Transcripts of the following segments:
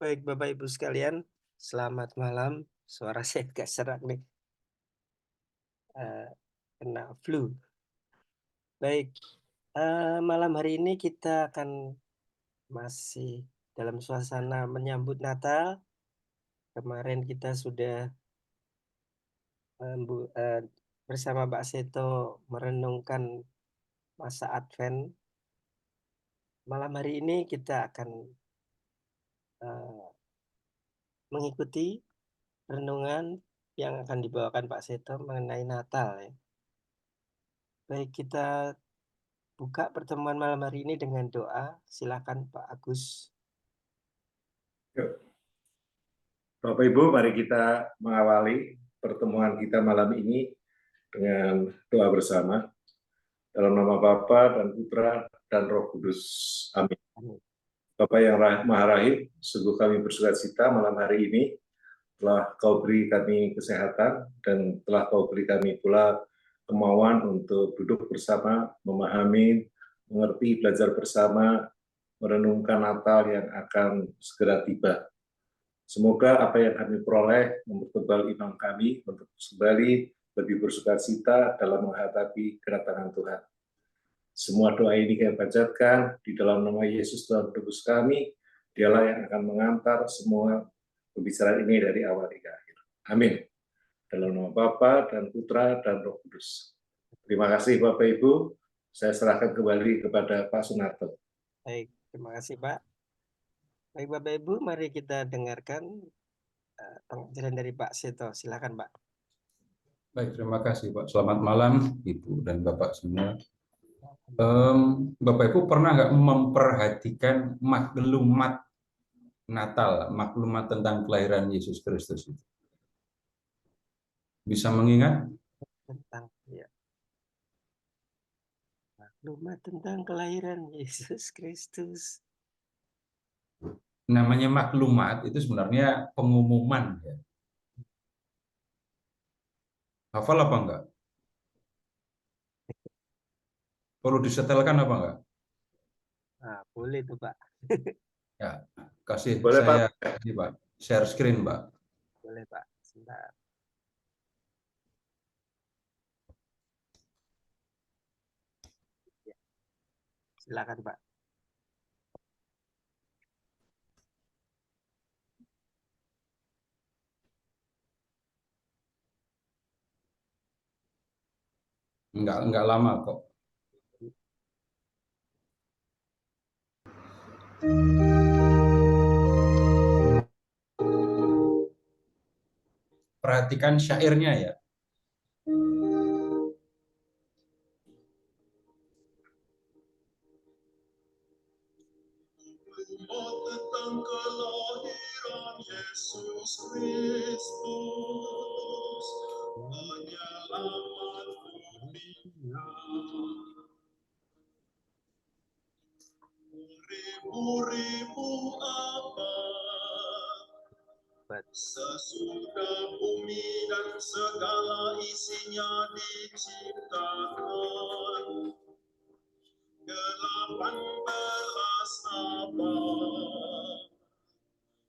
Baik, Bapak Ibu sekalian, selamat malam. Suara saya agak serak nih, kena flu. Baik, malam hari ini kita akan masih dalam suasana menyambut Natal. Kemarin kita sudah bersama Mbak Seto merenungkan masa Advent. Malam hari ini kita akan mengikuti renungan yang akan dibawakan Pak Seto mengenai Natal ya. Baik, kita buka pertemuan malam hari ini dengan doa. Silakan Pak Agus. Bapak Ibu, mari kita mengawali pertemuan kita malam ini dengan doa bersama. Dalam nama Bapa dan Putra dan Roh Kudus. Amin. Bapa yang Maha Rahim, sungguh kami bersukacita malam hari ini telah Kau beri kami kesehatan dan telah Kau beri kami pula kemauan untuk duduk bersama, memahami, mengerti, belajar bersama, merenungkan Natal yang akan segera tiba. Semoga apa yang kami peroleh mempertebal iman kami untuk kembali lebih bersukacita dalam menghadapi kedatangan Tuhan. Semua doa ini kami panjatkan di dalam nama Yesus Tuhan Tebus kami. Dialah yang akan mengantar semua pembicaraan ini dari awal hingga akhir. Amin. Dalam nama Bapa dan Putra dan Roh Kudus. Terima kasih Bapak Ibu. Saya serahkan kembali kepada Pak Sunarto. Baik, terima kasih Pak. Baik Bapak Ibu, mari kita dengarkan pengajaran dari Pak Seto. Silakan Pak. Baik, terima kasih Pak. Selamat malam Ibu dan Bapak semua. Bapak Ibu pernah nggak memperhatikan maklumat Natal, maklumat tentang kelahiran Yesus Kristus itu? Bisa mengingat? Tentang ya. Maklumat tentang kelahiran Yesus Kristus. Namanya maklumat itu sebenarnya pengumuman ya. Hafal apa enggak? Perlu disetelkan apa enggak? Nah, boleh tuh Pak. Ya, kasih Boleh, saya Pak. ini Pak, share screen Pak. Boleh Pak, sebentar. Ya. Silakan Pak. Enggak lama kok. Perhatikan syairnya ya. Tentang kelahiran Yesus Kristus, penyelamat dunia. Beribu-ribu abad sesudah bumi dan segala isinya diciptakan, 18 abad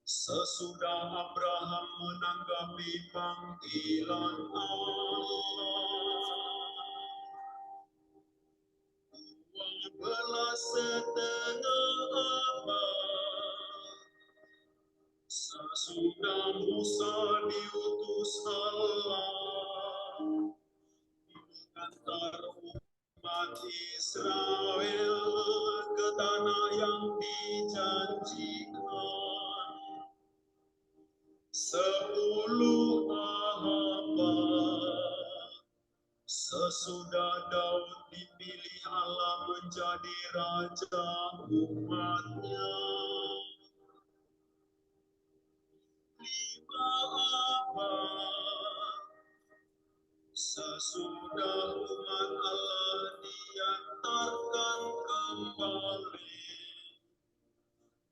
sesudah Abraham menanggapi panggilan Allah, 12,5 abad sesudah Musa diutus Allah mengantar umat Israel ke tanah yang dijanjikan, 10 abad sesudah Daud dipilih Allah menjadi raja umatnya, 5 abad sesudah umat Allah diantarkan kembali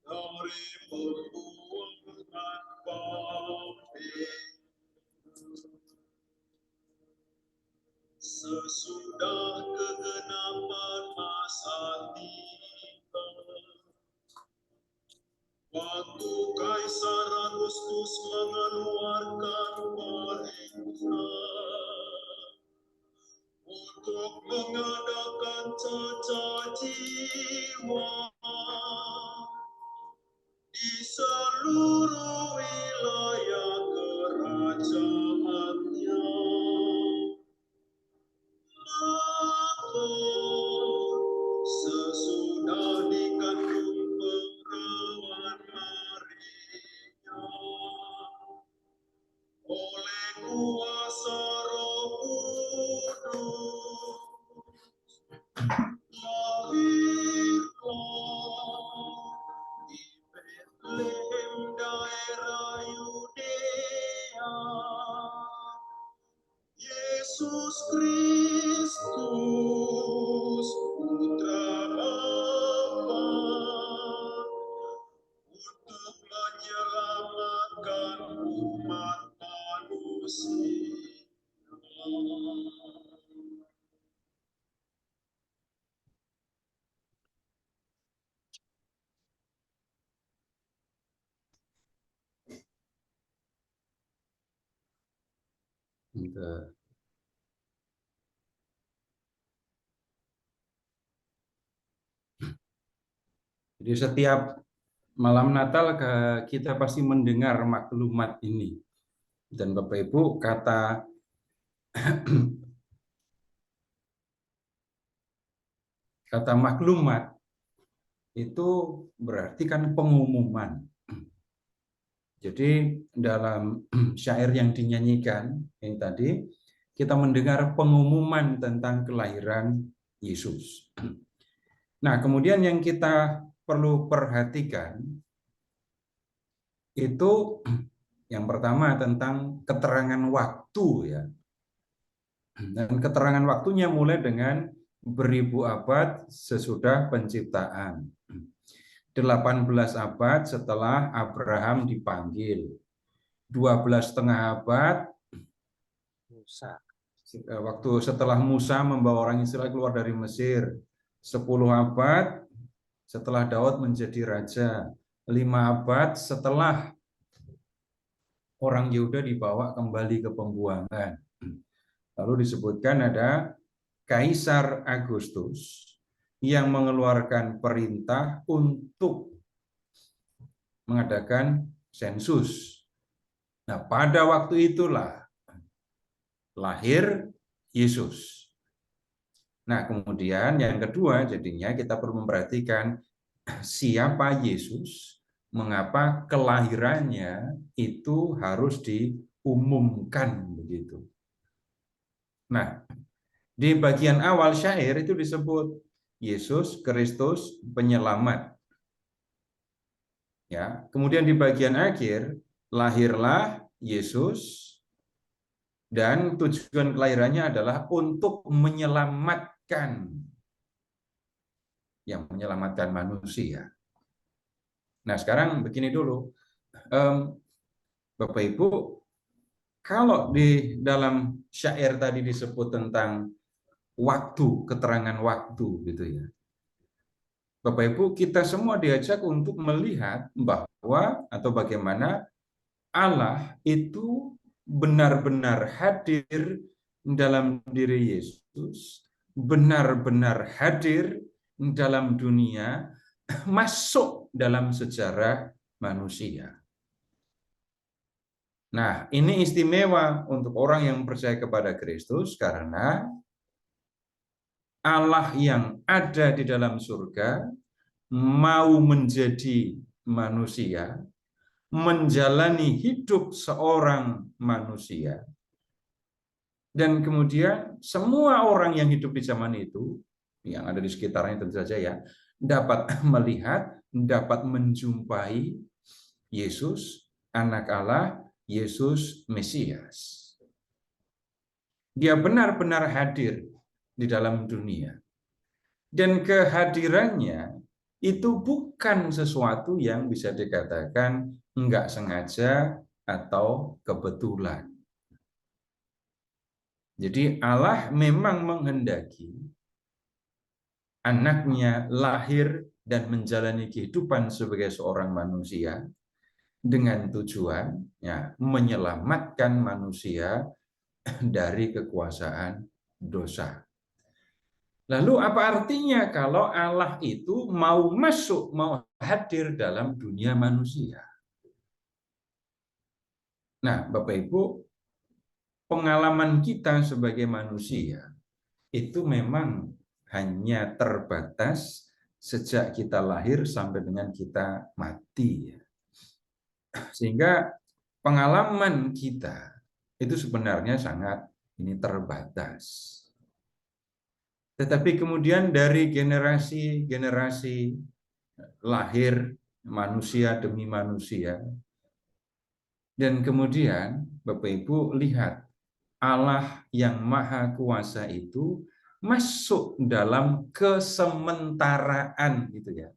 dari pembuangan Babel. Sesudah kegenapan masa tiba, waktu Kaisar Agustus mengeluarkan perintah untuk mengadakan cacat jiwa di seluruh wilayah kerajaannya. Maka sesudah dikandung perawan Maria oleh kuasa Roh Kudus, lahirlah di Betlehem daerah Yudea Yesus Kristus, Putra Bapa, untuk menyelamatkan umat manusia. Jadi setiap malam Natal kita pasti mendengar maklumat ini. Dan Bapak Ibu, kata maklumat itu berarti kan pengumuman. Jadi dalam syair yang dinyanyikan ini tadi, kita mendengar pengumuman tentang kelahiran Yesus. Nah, kemudian yang kita perlu perhatikan itu yang pertama tentang keterangan waktu ya. Dan keterangan waktunya mulai dengan beribu abad sesudah penciptaan. 18 abad setelah Abraham dipanggil. 12,5 abad Musa. waktu setelah Musa membawa orang Israel keluar dari Mesir. 10 abad setelah Daud menjadi raja. 5 abad setelah orang Yehuda dibawa kembali ke pembuangan. Lalu disebutkan ada Kaisar Agustus yang mengeluarkan perintah untuk mengadakan sensus. Nah, pada waktu itulah lahir Yesus. Nah, kemudian yang kedua jadinya kita perlu memperhatikan siapa Yesus, mengapa kelahirannya itu harus diumumkan begitu. Nah, di bagian awal syair itu disebut Yesus Kristus penyelamat. Ya, kemudian di bagian akhir lahirlah Yesus dan tujuan kelahirannya adalah untuk menyelamatkan manusia. Nah, sekarang begini dulu. Bapak Ibu, kalau di dalam syair tadi disebut tentang waktu, keterangan waktu gitu ya. Bapak Ibu, kita semua diajak untuk melihat bahwa atau bagaimana Allah itu benar-benar hadir dalam diri Yesus, benar-benar hadir dalam dunia, masuk dalam sejarah manusia. Nah, ini istimewa untuk orang yang percaya kepada Kristus karena Allah yang ada di dalam surga mau menjadi manusia, menjalani hidup seorang manusia. Dan kemudian semua orang yang hidup di zaman itu, yang ada di sekitarnya tentu saja ya, dapat melihat, dapat menjumpai Yesus, anak Allah, Yesus Mesias. Dia benar-benar hadir di dalam dunia. Dan kehadirannya itu bukan sesuatu yang bisa dikatakan enggak sengaja atau kebetulan. Jadi Allah memang menghendaki anaknya lahir dan menjalani kehidupan sebagai seorang manusia dengan tujuan menyelamatkan manusia dari kekuasaan dosa. Lalu apa artinya kalau Allah itu mau masuk, mau hadir dalam dunia manusia? Nah, Bapak Ibu, pengalaman kita sebagai manusia itu memang hanya terbatas sejak kita lahir sampai dengan kita mati. Sehingga pengalaman kita itu sebenarnya sangat terbatas. Tetapi kemudian dari generasi-generasi lahir manusia demi manusia, dan kemudian Bapak Ibu lihat Allah yang Maha Kuasa itu masuk dalam kesementaraan gitu ya.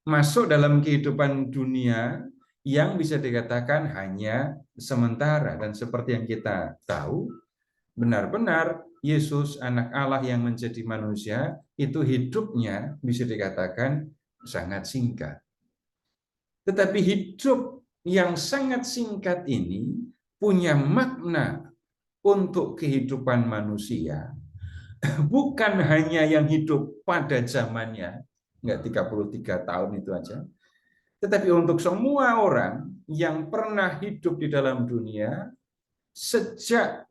Masuk dalam kehidupan dunia yang bisa dikatakan hanya sementara, dan seperti yang kita tahu benar-benar Yesus anak Allah yang menjadi manusia itu hidupnya bisa dikatakan sangat singkat. Tetapi hidup yang sangat singkat ini punya makna untuk kehidupan manusia, bukan hanya yang hidup pada zamannya, enggak 33 tahun itu aja, tetapi untuk semua orang yang pernah hidup di dalam dunia sejak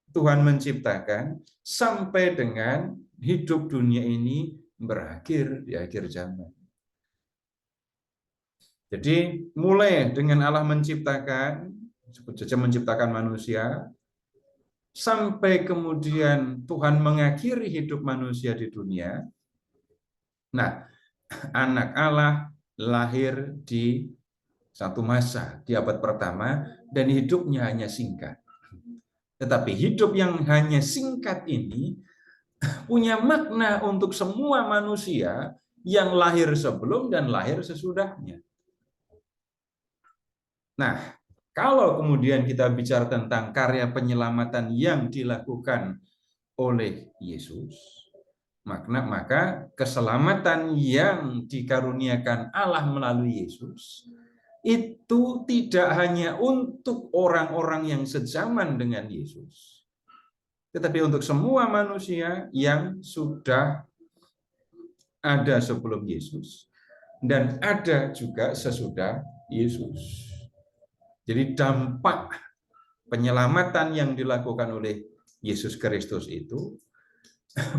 Tuhan menciptakan sampai dengan hidup dunia ini berakhir di akhir zaman. Jadi mulai dengan Allah menciptakan, sebut saja menciptakan manusia, sampai kemudian Tuhan mengakhiri hidup manusia di dunia. Nah, anak Allah lahir di satu masa, di abad pertama, dan hidupnya hanya singkat. Tetapi hidup yang hanya singkat ini punya makna untuk semua manusia yang lahir sebelum dan lahir sesudahnya. Nah, kalau kemudian kita bicara tentang karya penyelamatan yang dilakukan oleh Yesus, maka keselamatan yang dikaruniakan Allah melalui Yesus itu tidak hanya untuk orang-orang yang sezaman dengan Yesus, tetapi untuk semua manusia yang sudah ada sebelum Yesus dan ada juga sesudah Yesus. Jadi dampak penyelamatan yang dilakukan oleh Yesus Kristus itu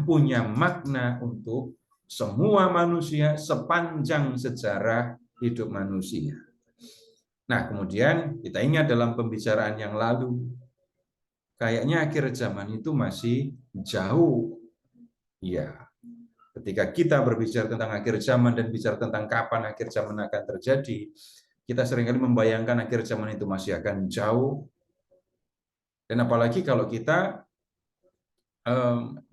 punya makna untuk semua manusia sepanjang sejarah hidup manusia. Nah, kemudian kita ingat dalam pembicaraan yang lalu, kayaknya akhir zaman itu masih jauh. Ya, ketika kita berbicara tentang akhir zaman dan bicara tentang kapan akhir zaman akan terjadi, kita seringkali membayangkan akhir zaman itu masih akan jauh. Dan apalagi kalau kita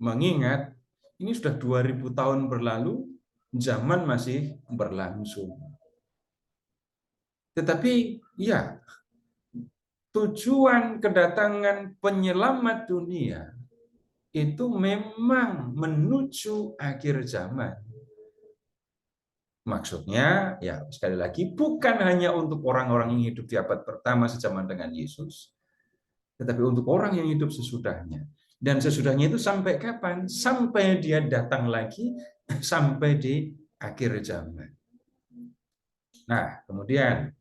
mengingat ini sudah 2000 tahun berlalu, zaman masih berlangsung. Tetapi ya, tujuan kedatangan penyelamat dunia itu memang menuju akhir zaman. Maksudnya, ya sekali lagi, bukan hanya untuk orang-orang yang hidup di abad pertama sejaman dengan Yesus, tetapi untuk orang yang hidup sesudahnya. Dan sesudahnya itu sampai kapan? Sampai dia datang lagi, sampai di akhir zaman. Nah, kemudian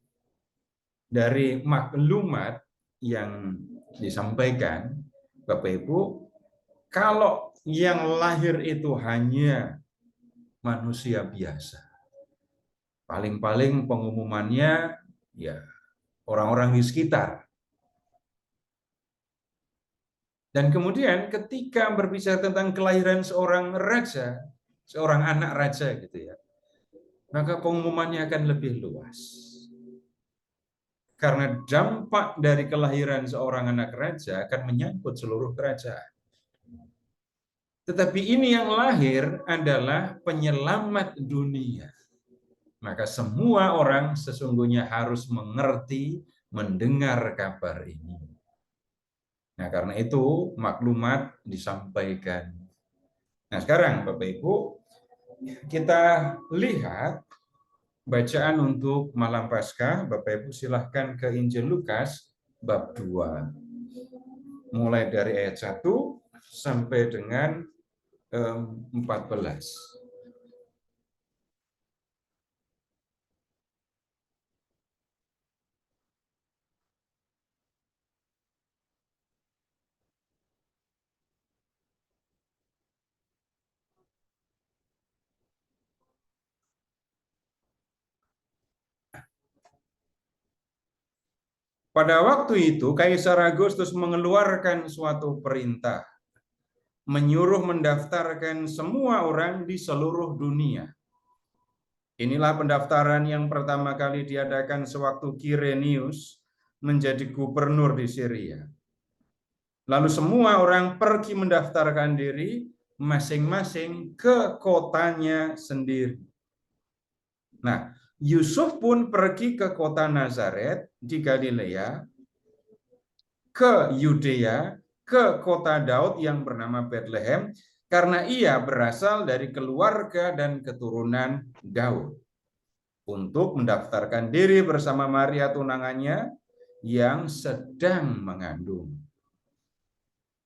dari maklumat yang disampaikan, Bapak Ibu, kalau yang lahir itu hanya manusia biasa, paling-paling pengumumannya ya orang-orang di sekitar. Dan kemudian ketika berbicara tentang kelahiran seorang raja, seorang anak raja gitu ya, maka pengumumannya akan lebih luas. Karena dampak dari kelahiran seorang anak raja akan menyangkut seluruh kerajaan. Tetapi ini yang lahir adalah penyelamat dunia. Maka semua orang sesungguhnya harus mengerti, mendengar kabar ini. Nah, karena itu maklumat disampaikan. Nah, sekarang Bapak Ibu, kita lihat bacaan untuk malam Paskah. Bapak Ibu silahkan ke Injil Lukas bab 2. Mulai dari ayat 1 sampai dengan 14. Pada waktu itu, Kaisar Agustus mengeluarkan suatu perintah, menyuruh mendaftarkan semua orang di seluruh dunia. Inilah pendaftaran yang pertama kali diadakan sewaktu Quirinius menjadi gubernur di Syria. Lalu semua orang pergi mendaftarkan diri masing-masing ke kotanya sendiri. Nah, Yusuf pun pergi ke kota Nazaret di Galilea, ke Yudea, ke kota Daud yang bernama Bethlehem, karena ia berasal dari keluarga dan keturunan Daud, untuk mendaftarkan diri bersama Maria tunangannya yang sedang mengandung.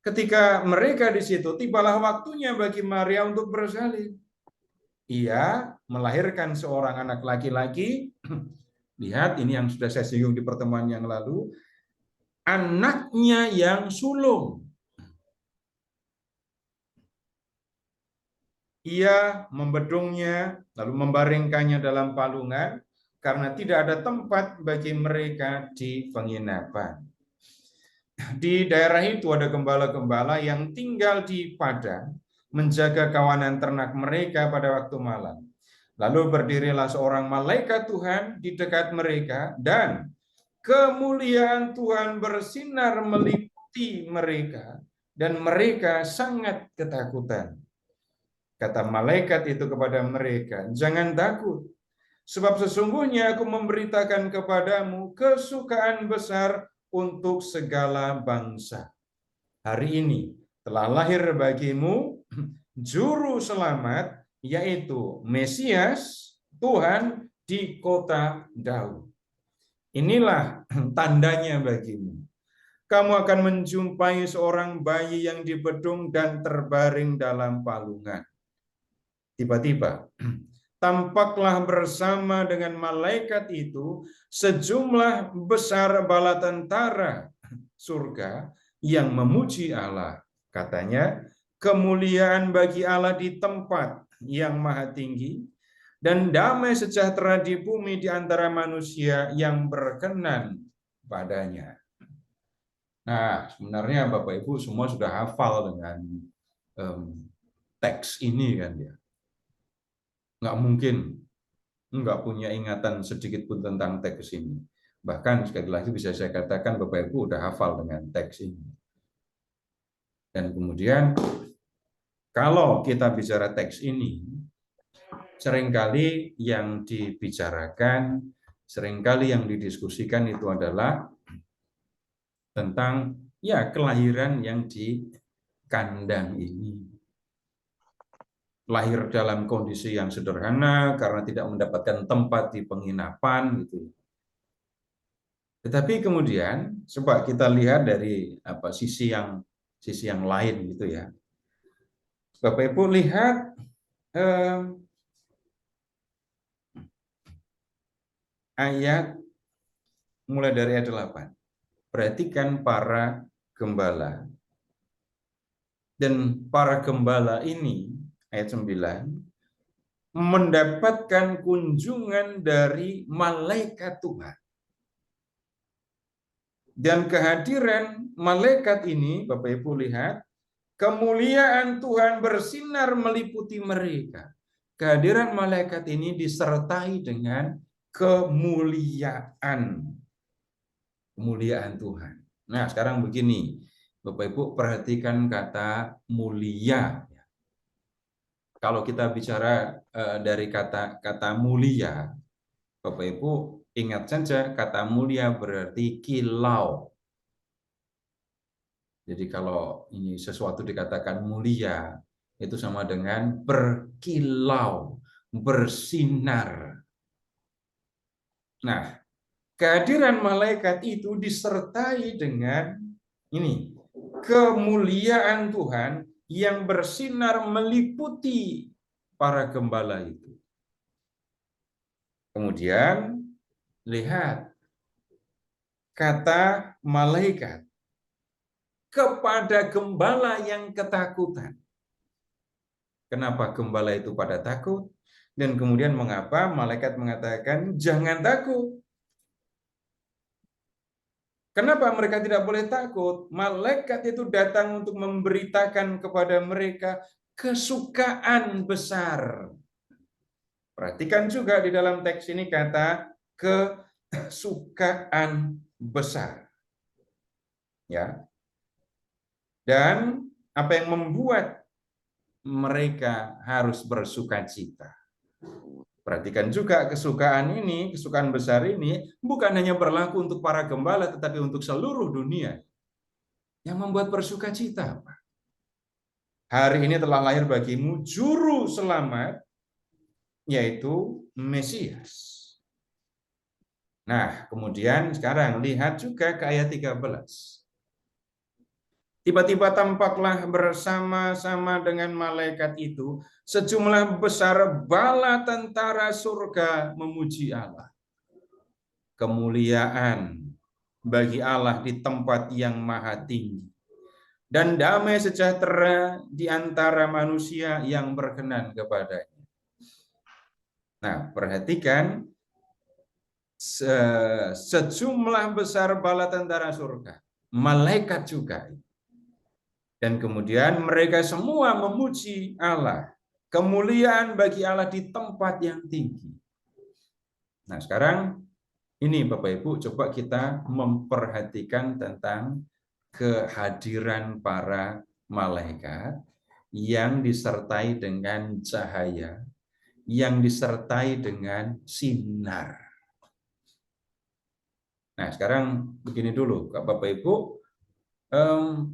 Ketika mereka di situ, tibalah waktunya bagi Maria untuk bersalin. Ia melahirkan seorang anak laki-laki. Lihat, ini yang sudah saya singgung di pertemuan yang lalu. Anaknya yang sulung. Ia membedungnya, lalu membaringkannya dalam palungan, karena tidak ada tempat bagi mereka di penginapan. Di daerah itu ada gembala-gembala yang tinggal di padang, menjaga kawanan ternak mereka pada waktu malam. Lalu berdirilah seorang malaikat Tuhan di dekat mereka, dan kemuliaan Tuhan bersinar meliputi mereka, dan mereka sangat ketakutan. Kata malaikat itu kepada mereka, "Jangan takut, sebab sesungguhnya aku memberitakan kepadamu kesukaan besar untuk segala bangsa. Hari ini telah lahir bagimu juru selamat, yaitu Mesias, Tuhan di kota Daud. Inilah tandanya bagimu. Kamu akan menjumpai seorang bayi yang dibedung dan terbaring dalam palungan." Tiba-tiba tampaklah bersama dengan malaikat itu sejumlah besar bala tentara surga yang memuji Allah. Katanya, kemuliaan bagi Allah di tempat yang maha tinggi, dan damai sejahtera di bumi di antara manusia yang berkenan padanya. Nah, sebenarnya Bapak Ibu semua sudah hafal dengan teks ini kan ya. Nggak mungkin nggak punya ingatan sedikit pun tentang teks ini. Bahkan sekali lagi bisa saya katakan Bapak Ibu udah hafal dengan teks ini. Dan kemudian kalau kita bicara teks ini, seringkali yang dibicarakan, seringkali yang didiskusikan itu adalah tentang ya kelahiran yang di kandang ini. Lahir dalam kondisi yang sederhana karena tidak mendapatkan tempat di penginapan gitu. Tetapi kemudian coba kita lihat dari sisi yang lain gitu ya. Bapak Ibu lihat ayat mulai dari ayat 8. Perhatikan para gembala. Dan para gembala ini ayat 9 mendapatkan kunjungan dari malaikat Tuhan. Dan kehadiran malaikat ini, Bapak Ibu lihat, kemuliaan Tuhan bersinar meliputi mereka. Kehadiran malaikat ini disertai dengan kemuliaan Tuhan. Nah, sekarang begini, Bapak Ibu perhatikan kata mulia. Kalau kita bicara dari kata mulia, Bapak Ibu ingat saja kata mulia berarti kilau. Jadi kalau ini sesuatu dikatakan mulia, itu sama dengan berkilau, bersinar. Nah, kehadiran malaikat itu disertai dengan ini, kemuliaan Tuhan yang bersinar meliputi para gembala itu. Kemudian lihat kata malaikat kepada gembala yang ketakutan. Kenapa gembala itu pada takut? Dan kemudian mengapa malaikat mengatakan jangan takut? Kenapa mereka tidak boleh takut? Malaikat itu datang untuk memberitakan kepada mereka kesukaan besar. Perhatikan juga di dalam teks ini kata kesukaan besar. Ya. Dan apa yang membuat mereka harus bersukacita? Perhatikan juga kesukaan ini, kesukaan besar ini bukan hanya berlaku untuk para gembala, tetapi untuk seluruh dunia. Yang membuat bersukacita apa? Hari ini telah lahir bagimu juru selamat, yaitu Mesias. Nah, kemudian sekarang lihat juga ke ayat 13. Tiba-tiba tampaklah bersama-sama dengan malaikat itu sejumlah besar bala tentara surga memuji Allah. Kemuliaan bagi Allah di tempat yang maha tinggi, dan damai sejahtera di antara manusia yang berkenan kepadanya. Nah, perhatikan sejumlah besar bala tentara surga, malaikat juga. Dan kemudian mereka semua memuji Allah. Kemuliaan bagi Allah di tempat yang tinggi. Nah, sekarang ini Bapak Ibu, coba kita memperhatikan tentang kehadiran para malaikat yang disertai dengan cahaya, yang disertai dengan sinar. Nah, sekarang begini dulu, Bapak Ibu.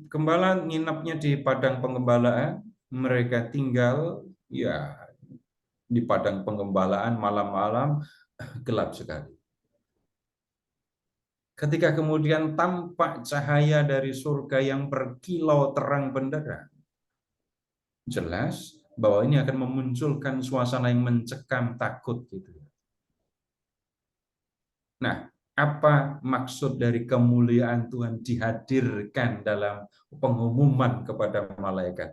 Gembala nginapnya di padang pengembalaan, mereka tinggal ya di padang pengembalaan malam-malam gelap sekali. Ketika kemudian tampak cahaya dari surga yang berkilau terang benderang, jelas bahwa ini akan memunculkan suasana yang mencekam, takut gitu. Nah, apa maksud dari kemuliaan Tuhan dihadirkan dalam pengumuman kepada malaikat?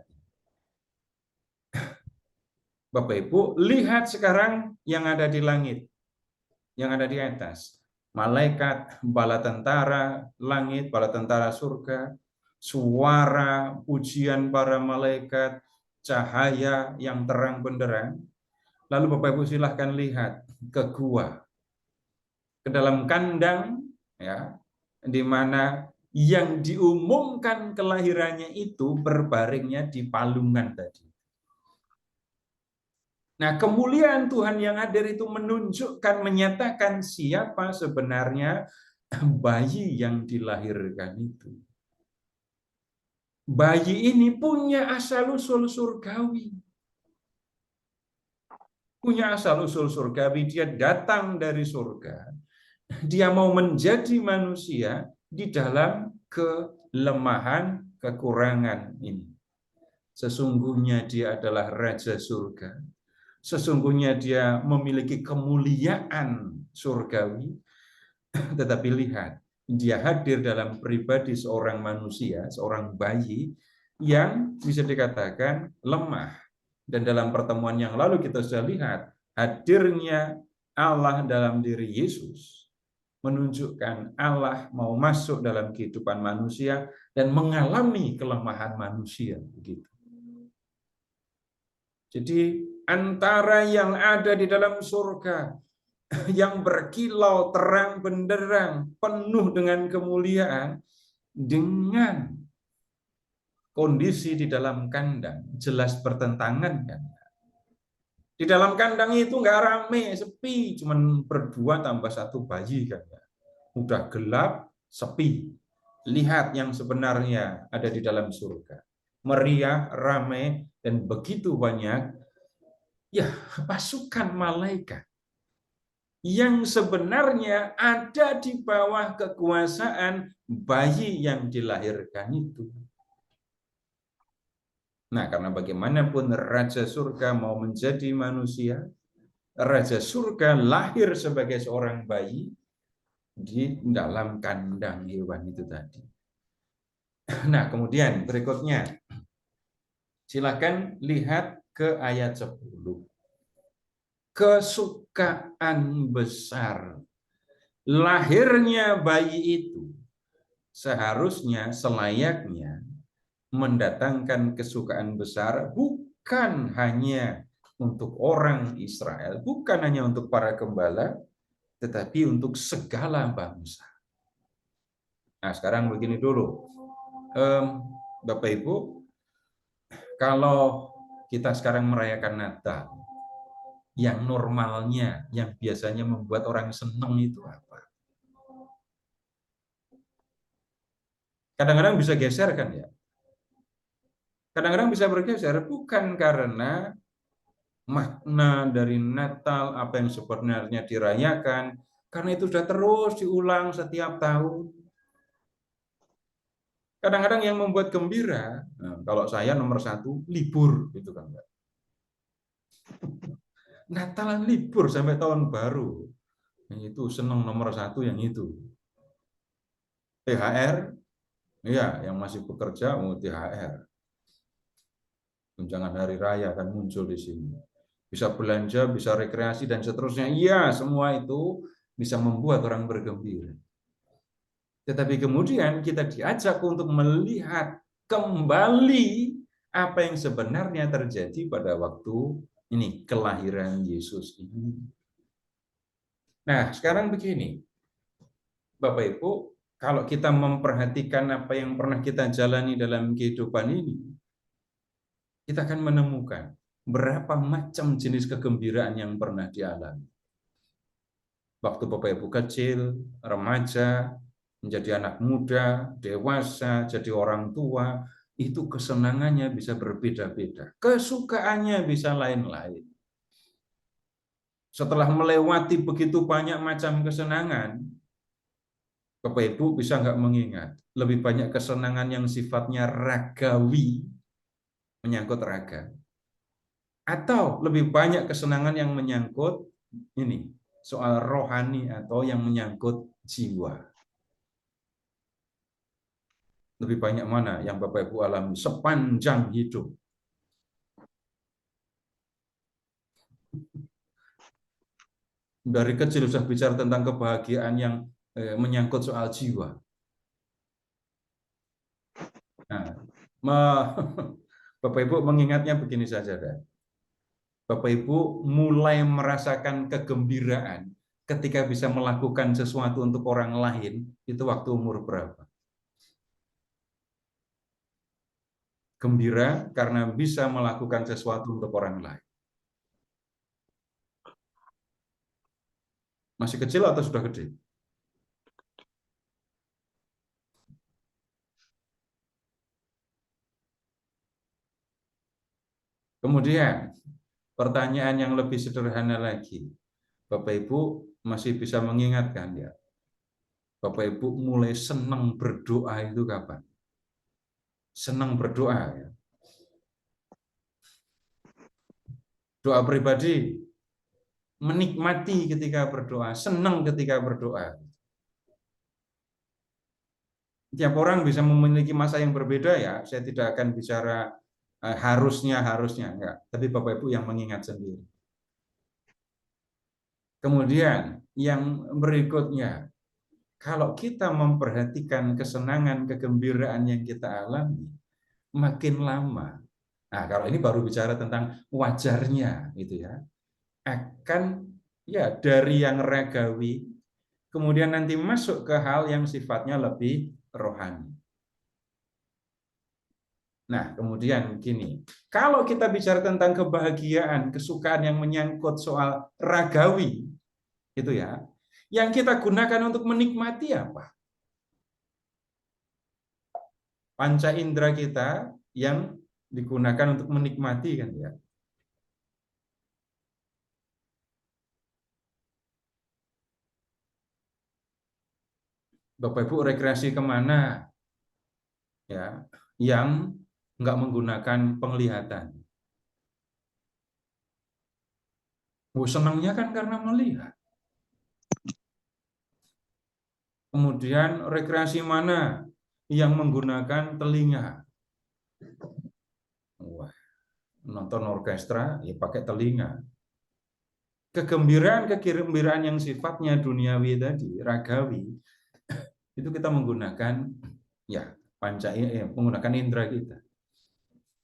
Bapak Ibu, lihat sekarang yang ada di langit, yang ada di atas. Malaikat, bala tentara langit, bala tentara surga, suara pujian para malaikat, cahaya yang terang benderang. Lalu Bapak Ibu silahkan lihat ke gua, ke dalam kandang, ya, di mana yang diumumkan kelahirannya itu berbaringnya di palungan tadi. Nah, kemuliaan Tuhan yang hadir itu menunjukkan, menyatakan siapa sebenarnya bayi yang dilahirkan itu. Bayi ini punya asal-usul surgawi. Punya asal-usul surgawi, dia datang dari surga. Dia mau menjadi manusia di dalam kelemahan, kekurangan ini. Sesungguhnya dia adalah Raja Surga. Sesungguhnya dia memiliki kemuliaan surgawi. Tetapi lihat, dia hadir dalam pribadi seorang manusia, seorang bayi yang bisa dikatakan lemah. Dan dalam pertemuan yang lalu kita sudah lihat hadirnya Allah dalam diri Yesus menunjukkan Allah mau masuk dalam kehidupan manusia dan mengalami kelemahan manusia. Begitu. Jadi antara yang ada di dalam surga yang berkilau terang benderang penuh dengan kemuliaan dengan kondisi di dalam kandang jelas bertentangan kan. Di dalam kandang itu nggak rame, sepi, cuman berdua tambah satu bayi kan. Udah gelap, sepi. Lihat yang sebenarnya ada di dalam surga. Meriah, ramai, Dan begitu banyak ya pasukan malaikat yang sebenarnya ada di bawah kekuasaan bayi yang dilahirkan itu. Nah, karena bagaimanapun Raja Surga mau menjadi manusia, Raja Surga lahir sebagai seorang bayi di dalam kandang hewan itu tadi. Nah, kemudian berikutnya, silakan lihat ke ayat 10. Kesukaan besar lahirnya bayi itu seharusnya selayaknya mendatangkan kesukaan besar bukan hanya untuk orang Israel, bukan hanya untuk para gembala, tetapi untuk segala bangsa. Nah, sekarang begini dulu. Bapak Ibu, kalau kita sekarang merayakan Natal, yang normalnya, yang biasanya membuat orang senang itu apa? Kadang-kadang bisa geser kan ya? Kadang-kadang bisa bergeser bukan karena makna dari Natal, apa yang sebenarnya dirayakan, karena itu sudah terus diulang setiap tahun. Kadang-kadang yang membuat gembira, nah, kalau saya nomor 1, libur, gitu kan. Natalan libur sampai tahun baru. Yang itu senang nomor 1 yang itu. THR, ya yang masih bekerja mau THR. Tunjangan hari raya akan muncul di sini. Bisa belanja, bisa rekreasi dan seterusnya. Iya, semua itu bisa membuat orang bergembira. Tetapi kemudian kita diajak untuk melihat kembali apa yang sebenarnya terjadi pada waktu ini kelahiran Yesus ini. Nah, sekarang begini, Bapak Ibu, kalau kita memperhatikan apa yang pernah kita jalani dalam kehidupan ini, kita akan menemukan berapa macam jenis kegembiraan yang pernah dialami. Waktu Bapak Ibu kecil, remaja, menjadi anak muda, dewasa, jadi orang tua, itu kesenangannya bisa berbeda-beda. Kesukaannya bisa lain-lain. Setelah melewati begitu banyak macam kesenangan, Bapak Ibu bisa nggak mengingat, lebih banyak kesenangan yang sifatnya ragawi, menyangkut raga, atau lebih banyak kesenangan yang menyangkut ini, soal rohani atau yang menyangkut jiwa. Lebih banyak mana yang Bapak Ibu alami sepanjang hidup? Dari kecil sudah bicara tentang kebahagiaan yang menyangkut soal jiwa. Nah, Bapak Ibu mengingatnya begini saja, deh. Bapak Ibu mulai merasakan kegembiraan ketika bisa melakukan sesuatu untuk orang lain, itu waktu umur berapa? Gembira karena bisa melakukan sesuatu untuk orang lain. Masih kecil atau sudah gede? Kemudian, pertanyaan yang lebih sederhana lagi. Bapak Ibu masih bisa mengingatkan ya? Bapak Ibu mulai senang berdoa itu kapan? Senang berdoa ya. Doa pribadi, menikmati ketika berdoa, senang ketika berdoa. Tiap orang bisa memiliki masa yang berbeda ya. Saya tidak akan bicara harusnya enggak, tapi Bapak Ibu yang mengingat sendiri. Kemudian yang berikutnya, kalau kita memperhatikan kesenangan, kegembiraan yang kita alami, makin lama, nah kalau ini baru bicara tentang wajarnya, gitu ya, akan ya dari yang ragawi, kemudian nanti masuk ke hal yang sifatnya lebih rohani. Nah, kemudian gini, kalau kita bicara tentang kebahagiaan, kesukaan yang menyangkut soal ragawi, itu ya, yang kita gunakan untuk menikmati apa? Panca indera kita yang digunakan untuk menikmati kan ya. Bapak Ibu rekreasi kemana ya yang nggak menggunakan penglihatan? Senangnya kan karena melihat. Kemudian rekreasi mana yang menggunakan telinga? Wah, nonton orkestra ya pakai telinga. Kegembiraan yang sifatnya duniawi tadi, ragawi, itu kita menggunakan ya menggunakan indera kita.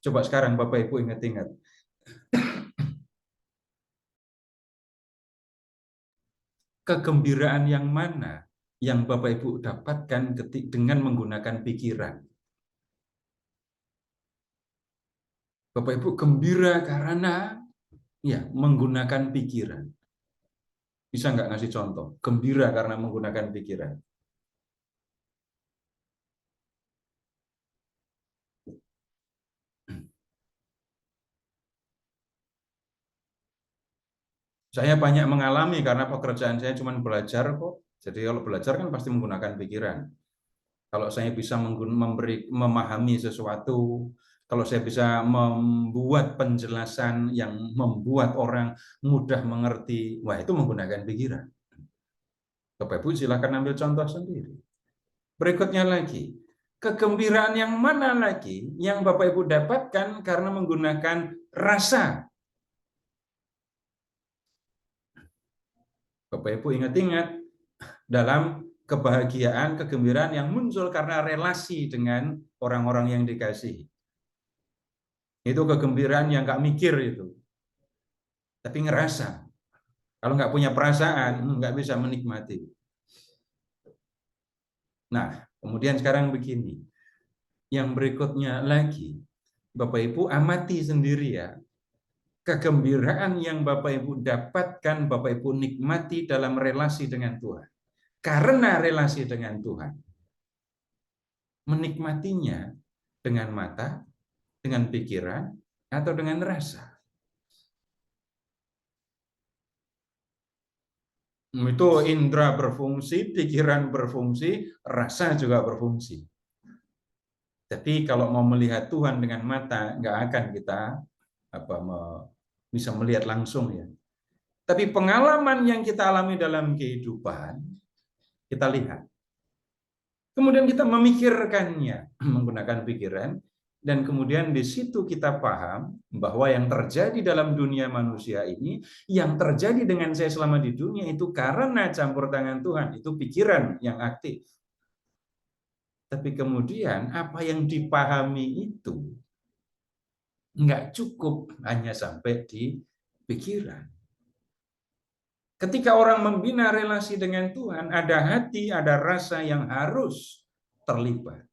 Coba sekarang Bapak Ibu ingat-ingat. Kegembiraan yang mana yang Bapak Ibu dapatkan dengan menggunakan pikiran? Bapak Ibu gembira karena ya menggunakan pikiran. Bisa nggak ngasih contoh? Gembira karena menggunakan pikiran. Saya banyak mengalami karena pekerjaan saya cuma belajar kok. Jadi kalau belajar kan pasti menggunakan pikiran. Kalau saya bisa memahami sesuatu, kalau saya bisa membuat penjelasan yang membuat orang mudah mengerti, wah itu menggunakan pikiran. Bapak Ibu silakan ambil contoh sendiri. Berikutnya lagi, kegembiraan yang mana lagi yang Bapak Ibu dapatkan karena menggunakan rasa? Bapak Ibu ingat-ingat dalam kebahagiaan, kegembiraan yang muncul karena relasi dengan orang-orang yang dikasihi. Itu kegembiraan yang nggak mikir itu, tapi ngerasa. Kalau nggak punya perasaan, nggak bisa menikmati. Nah, kemudian sekarang begini. Yang berikutnya lagi, Bapak Ibu amati sendiri ya. Kegembiraan yang Bapak Ibu dapatkan, Bapak Ibu nikmati dalam relasi dengan Tuhan. Karena relasi dengan Tuhan. Menikmatinya dengan mata, dengan pikiran, atau dengan rasa. Itu indera berfungsi, pikiran berfungsi, rasa juga berfungsi. Tapi kalau mau melihat Tuhan dengan mata, nggak akan kita bisa melihat langsung ya. Tapi pengalaman yang kita alami dalam kehidupan, kita lihat. Kemudian kita memikirkannya menggunakan pikiran, dan kemudian di situ kita paham bahwa yang terjadi dalam dunia manusia ini, yang terjadi dengan saya selama di dunia itu karena campur tangan Tuhan, itu pikiran yang aktif. Tapi kemudian apa yang dipahami itu nggak cukup hanya sampai di pikiran. Ketika orang membina relasi dengan Tuhan, ada hati, ada rasa yang harus terlibat.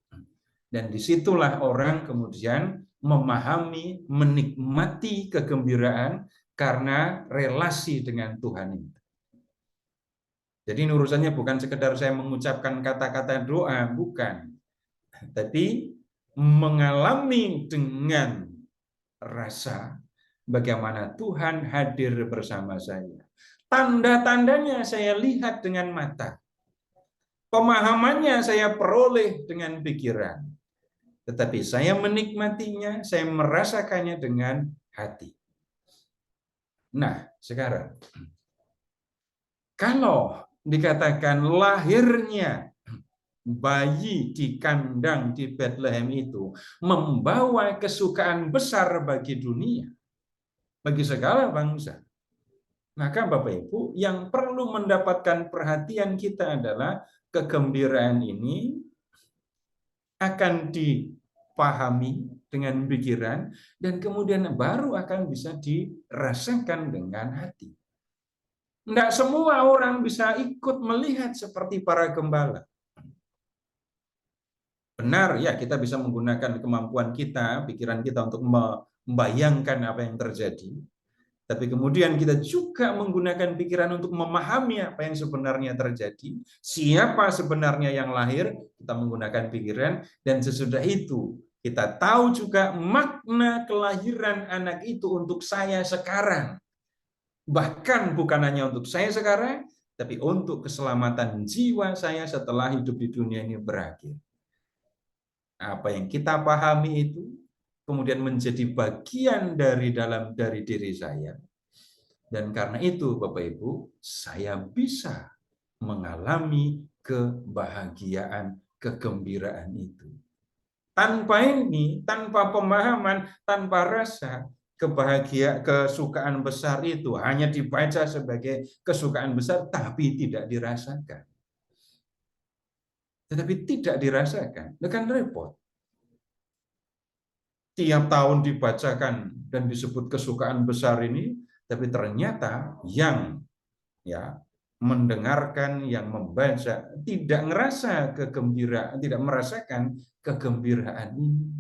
Dan disitulah orang kemudian memahami, menikmati kegembiraan karena relasi dengan Tuhan itu. Jadi urusannya bukan sekedar saya mengucapkan kata-kata doa, bukan. Tapi mengalami dengan rasa bagaimana Tuhan hadir bersama saya. Tanda-tandanya saya lihat dengan mata. Pemahamannya saya peroleh dengan pikiran. Tetapi saya menikmatinya, saya merasakannya dengan hati. Nah, sekarang, kalau dikatakan lahirnya bayi di kandang di Bethlehem itu membawa kesukaan besar bagi dunia, bagi segala bangsa, maka Bapak Ibu yang perlu mendapatkan perhatian kita adalah kegembiraan ini akan dipahami dengan pikiran dan kemudian baru akan bisa dirasakan dengan hati. Tidak semua orang bisa ikut melihat seperti para gembala. Benar, ya kita bisa menggunakan kemampuan kita, pikiran kita untuk membayangkan apa yang terjadi. Tapi kemudian kita juga menggunakan pikiran untuk memahami apa yang sebenarnya terjadi. Siapa sebenarnya yang lahir, kita menggunakan pikiran. Dan sesudah itu, kita tahu juga makna kelahiran anak itu untuk saya sekarang. Bahkan bukan hanya untuk saya sekarang, tapi untuk keselamatan jiwa saya setelah hidup di dunia ini berakhir. Apa yang kita pahami itu kemudian menjadi bagian dari diri saya. Dan karena itu, Bapak Ibu, saya bisa mengalami kebahagiaan, kegembiraan itu. Tanpa ini, tanpa pemahaman, tanpa rasa, kesukaan besar itu hanya dibaca sebagai kesukaan besar, tapi tidak dirasakan. Tetapi tidak dirasakan, kan repot. Tiap tahun dibacakan dan disebut kesukaan besar ini, tapi ternyata yang mendengarkan, yang membaca tidak ngerasa kegembiraan, tidak merasakan kegembiraan ini.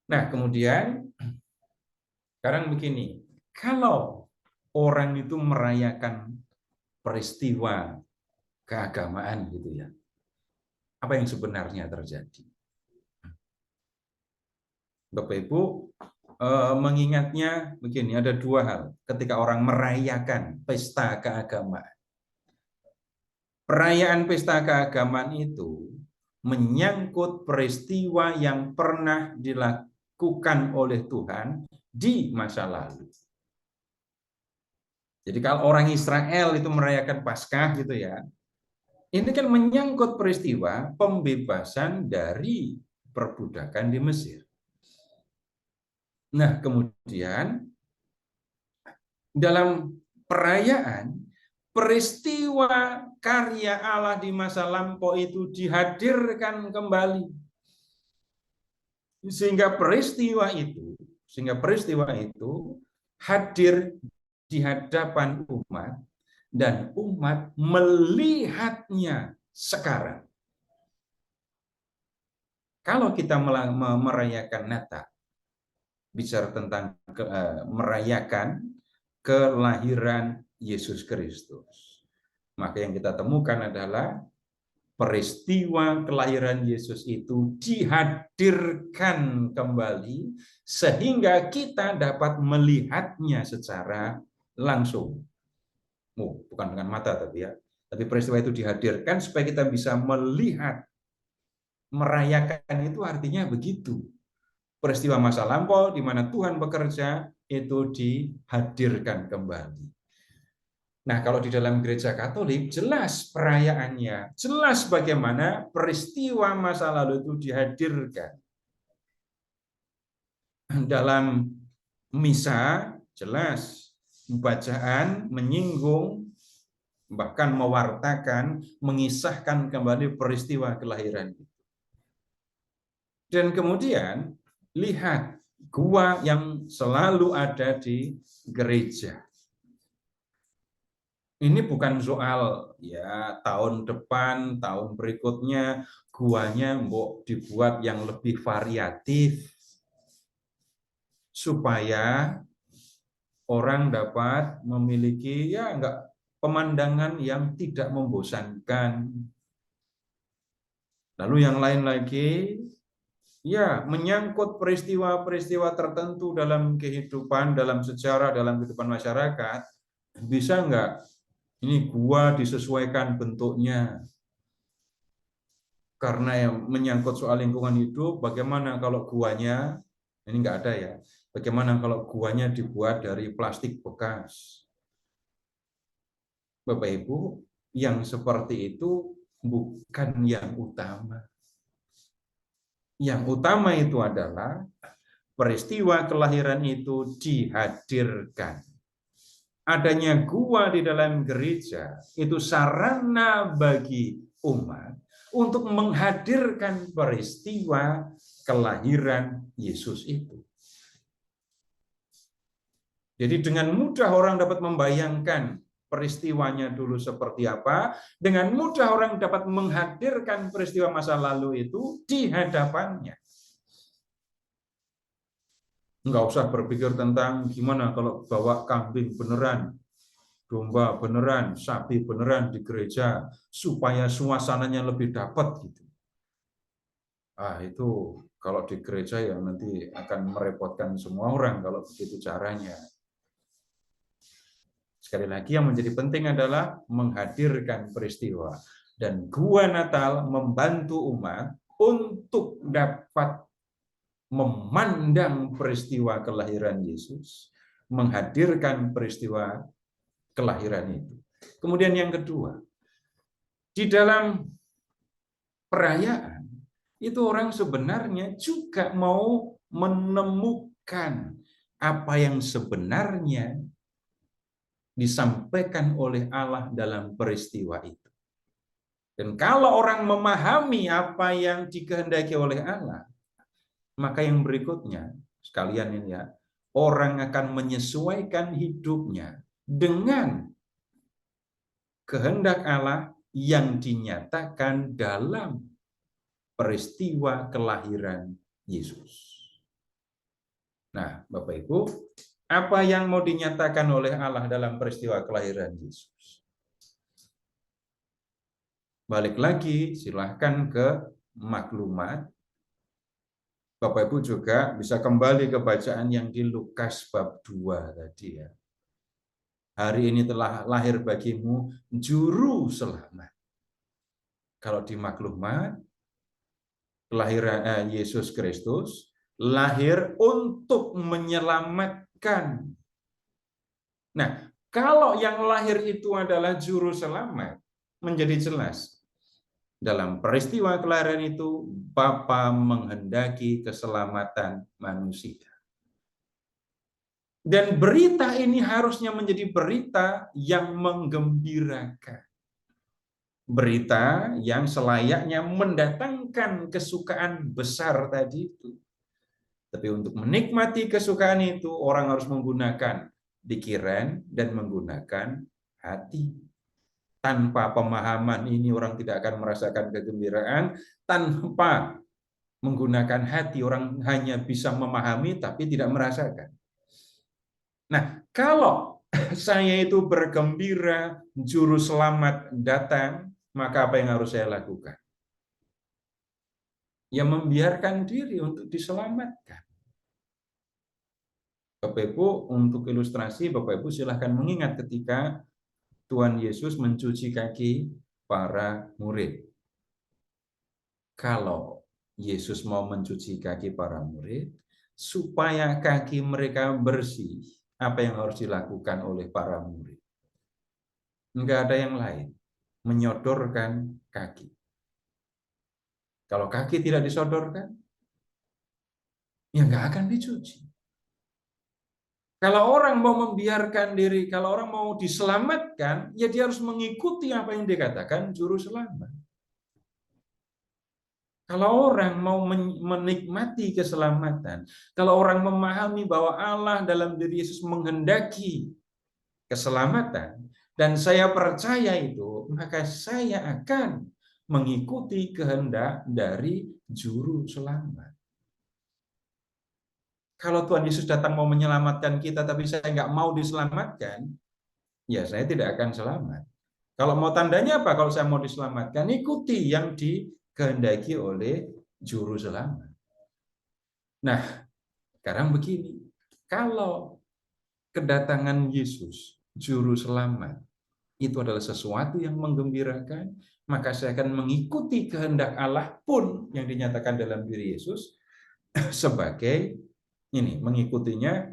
Nah, kemudian sekarang begini, kalau orang itu merayakan peristiwa keagamaan gitu ya, apa yang sebenarnya terjadi? Bapak Ibu mengingatnya begini, ada dua hal ketika orang merayakan pesta keagamaan. Perayaan pesta keagamaan itu menyangkut peristiwa yang pernah dilakukan oleh Tuhan di masa lalu. Jadi kalau orang Israel itu merayakan Paskah gitu ya, ini kan menyangkut peristiwa pembebasan dari perbudakan di Mesir. Nah, kemudian dalam perayaan peristiwa karya Allah di masa lampau itu dihadirkan kembali. Sehingga peristiwa itu hadir di hadapan umat dan umat melihatnya sekarang. Kalau kita merayakan Natal, bicara tentang merayakan kelahiran Yesus Kristus, maka yang kita temukan adalah peristiwa kelahiran Yesus itu dihadirkan kembali sehingga kita dapat melihatnya secara langsung. Bukan dengan mata tapi peristiwa itu dihadirkan supaya kita bisa melihat. Merayakan itu artinya begitu. Peristiwa masa lampau di mana Tuhan bekerja itu dihadirkan kembali. Nah, kalau di dalam gereja Katolik jelas perayaannya, jelas bagaimana peristiwa masa lalu itu dihadirkan. Dalam misa jelas bacaan menyinggung, bahkan mewartakan, mengisahkan kembali peristiwa kelahiran itu. Dan kemudian lihat gua yang selalu ada di gereja. Ini bukan soal tahun depan, tahun berikutnya guanya mbok dibuat yang lebih variatif supaya orang dapat memiliki pemandangan yang tidak membosankan. Lalu yang lain lagi menyangkut peristiwa-peristiwa tertentu dalam kehidupan, dalam sejarah, dalam kehidupan masyarakat, bisa enggak ini gua disesuaikan bentuknya? Karena yang menyangkut soal lingkungan hidup, bagaimana kalau guanya, ini enggak ada ya, bagaimana kalau guanya dibuat dari plastik bekas? Bapak Ibu, yang seperti itu bukan yang utama. Yang utama itu adalah peristiwa kelahiran itu dihadirkan. Adanya gua di dalam gereja itu sarana bagi umat untuk menghadirkan peristiwa kelahiran Yesus itu. Jadi dengan mudah orang dapat membayangkan peristiwanya dulu seperti apa, dengan mudah orang dapat menghadirkan peristiwa masa lalu itu di hadapannya. Enggak usah berpikir tentang gimana kalau bawa kambing beneran, domba beneran, sapi beneran di gereja supaya suasananya lebih dapat gitu. Itu kalau di gereja ya nanti akan merepotkan semua orang kalau begitu caranya. Sekali lagi yang menjadi penting adalah menghadirkan peristiwa. Dan Gua Natal membantu umat untuk dapat memandang peristiwa kelahiran Yesus, menghadirkan peristiwa kelahiran itu. Kemudian yang kedua, di dalam perayaan, itu orang sebenarnya juga mau menemukan apa yang sebenarnya disampaikan oleh Allah dalam peristiwa itu. Dan kalau orang memahami apa yang dikehendaki oleh Allah, maka yang berikutnya, sekalian ini ya, orang akan menyesuaikan hidupnya dengan kehendak Allah yang dinyatakan dalam peristiwa kelahiran Yesus. Nah, Bapak Ibu, apa yang mau dinyatakan oleh Allah dalam peristiwa kelahiran Yesus? Balik lagi, silahkan ke maklumat. Bapak Ibu juga bisa kembali ke bacaan yang di Lukas bab 2 tadi ya. Hari ini telah lahir bagimu juru selamat. Kalau di maklumat, kelahiran Yesus Kristus lahir untuk menyelamatkan. Nah, kalau yang lahir itu adalah juru selamat, menjadi jelas. Dalam peristiwa kelahiran itu, Bapa menghendaki keselamatan manusia. Dan berita ini harusnya menjadi berita yang menggembirakan. Berita yang selayaknya mendatangkan kesukaan besar tadi itu. Tapi untuk menikmati kesukaan itu, orang harus menggunakan pikiran dan menggunakan hati. Tanpa pemahaman ini orang tidak akan merasakan kegembiraan. Tanpa menggunakan hati, orang hanya bisa memahami tapi tidak merasakan. Nah, kalau saya itu bergembira, juru selamat datang, maka apa yang harus saya lakukan? Ya membiarkan diri untuk diselamatkan. Bapak Ibu, untuk ilustrasi, Bapak Ibu silahkan mengingat ketika Tuhan Yesus mencuci kaki para murid. Kalau Yesus mau mencuci kaki para murid, supaya kaki mereka bersih, apa yang harus dilakukan oleh para murid? Enggak ada yang lain, menyodorkan kaki. Kalau kaki tidak disodorkan, ya enggak akan dicuci. Kalau orang mau membiarkan diri, kalau orang mau diselamatkan, ya dia harus mengikuti apa yang dikatakan juru selamat. Kalau orang mau menikmati keselamatan, kalau orang memahami bahwa Allah dalam diri Yesus menghendaki keselamatan, dan saya percaya itu, maka saya akan mengikuti kehendak dari juru selamat. Kalau Tuhan Yesus datang mau menyelamatkan kita, tapi saya nggak mau diselamatkan, ya saya tidak akan selamat. Kalau mau tandanya apa? Kalau saya mau diselamatkan, ikuti yang dikehendaki oleh juru selamat. Nah, sekarang begini, kalau kedatangan Yesus, juru selamat, itu adalah sesuatu yang menggembirakan, maka saya akan mengikuti kehendak Allah pun yang dinyatakan dalam diri Yesus sebagai ini, mengikutinya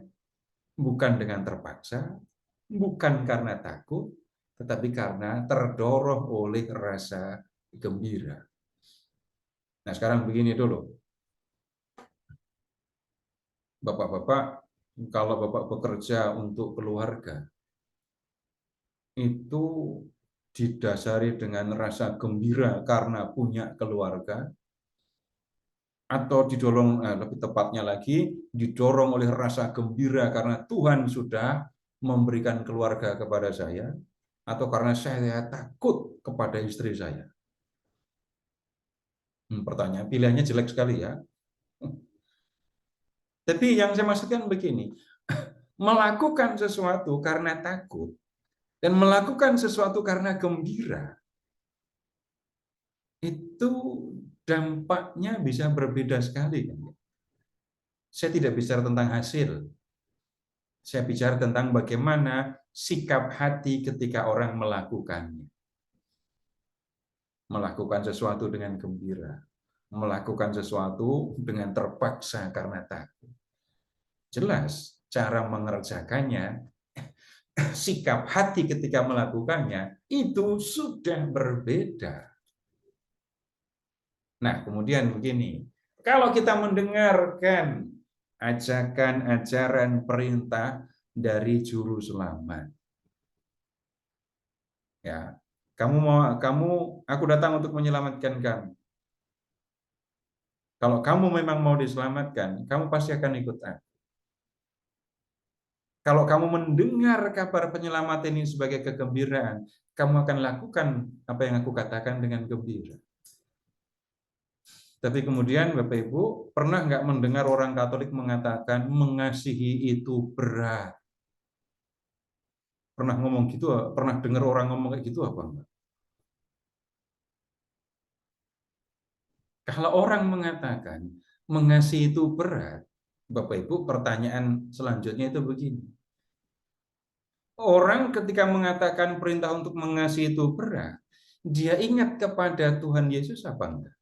bukan dengan terpaksa, bukan karena takut, tetapi karena terdorong oleh rasa gembira. Nah, sekarang begini dulu. Bapak-bapak, kalau Bapak bekerja untuk keluarga, itu didasari dengan rasa gembira karena punya keluarga, atau didorong, lebih tepatnya lagi, didorong oleh rasa gembira karena Tuhan sudah memberikan keluarga kepada saya, atau karena saya takut kepada istri saya. Pertanyaan, pilihannya jelek sekali ya. Tapi yang saya maksudkan begini, melakukan sesuatu karena takut, dan melakukan sesuatu karena gembira, itu dampaknya bisa berbeda sekali. Saya tidak bicara tentang hasil. Saya bicara tentang bagaimana sikap hati ketika orang melakukannya. Melakukan sesuatu dengan gembira. Melakukan sesuatu dengan terpaksa karena takut. Jelas, cara mengerjakannya, sikap hati ketika melakukannya, itu sudah berbeda. Nah, kemudian begini, kalau kita mendengarkan ajakan, ajaran, perintah dari juru selamat, ya, aku datang untuk menyelamatkan kamu. Kalau kamu memang mau diselamatkan, kamu pasti akan ikut aku. Kalau kamu mendengar kabar penyelamat ini sebagai kegembiraan, kamu akan lakukan apa yang aku katakan dengan gembira. Tapi kemudian Bapak Ibu, pernah nggak mendengar orang Katolik mengatakan mengasihi itu berat? Pernah ngomong gitu? Pernah dengar orang ngomong kayak gitu apa enggak? Kalau orang mengatakan mengasihi itu berat, Bapak Ibu, pertanyaan selanjutnya itu begini. Orang ketika mengatakan perintah untuk mengasihi itu berat, dia ingat kepada Tuhan Yesus apa enggak?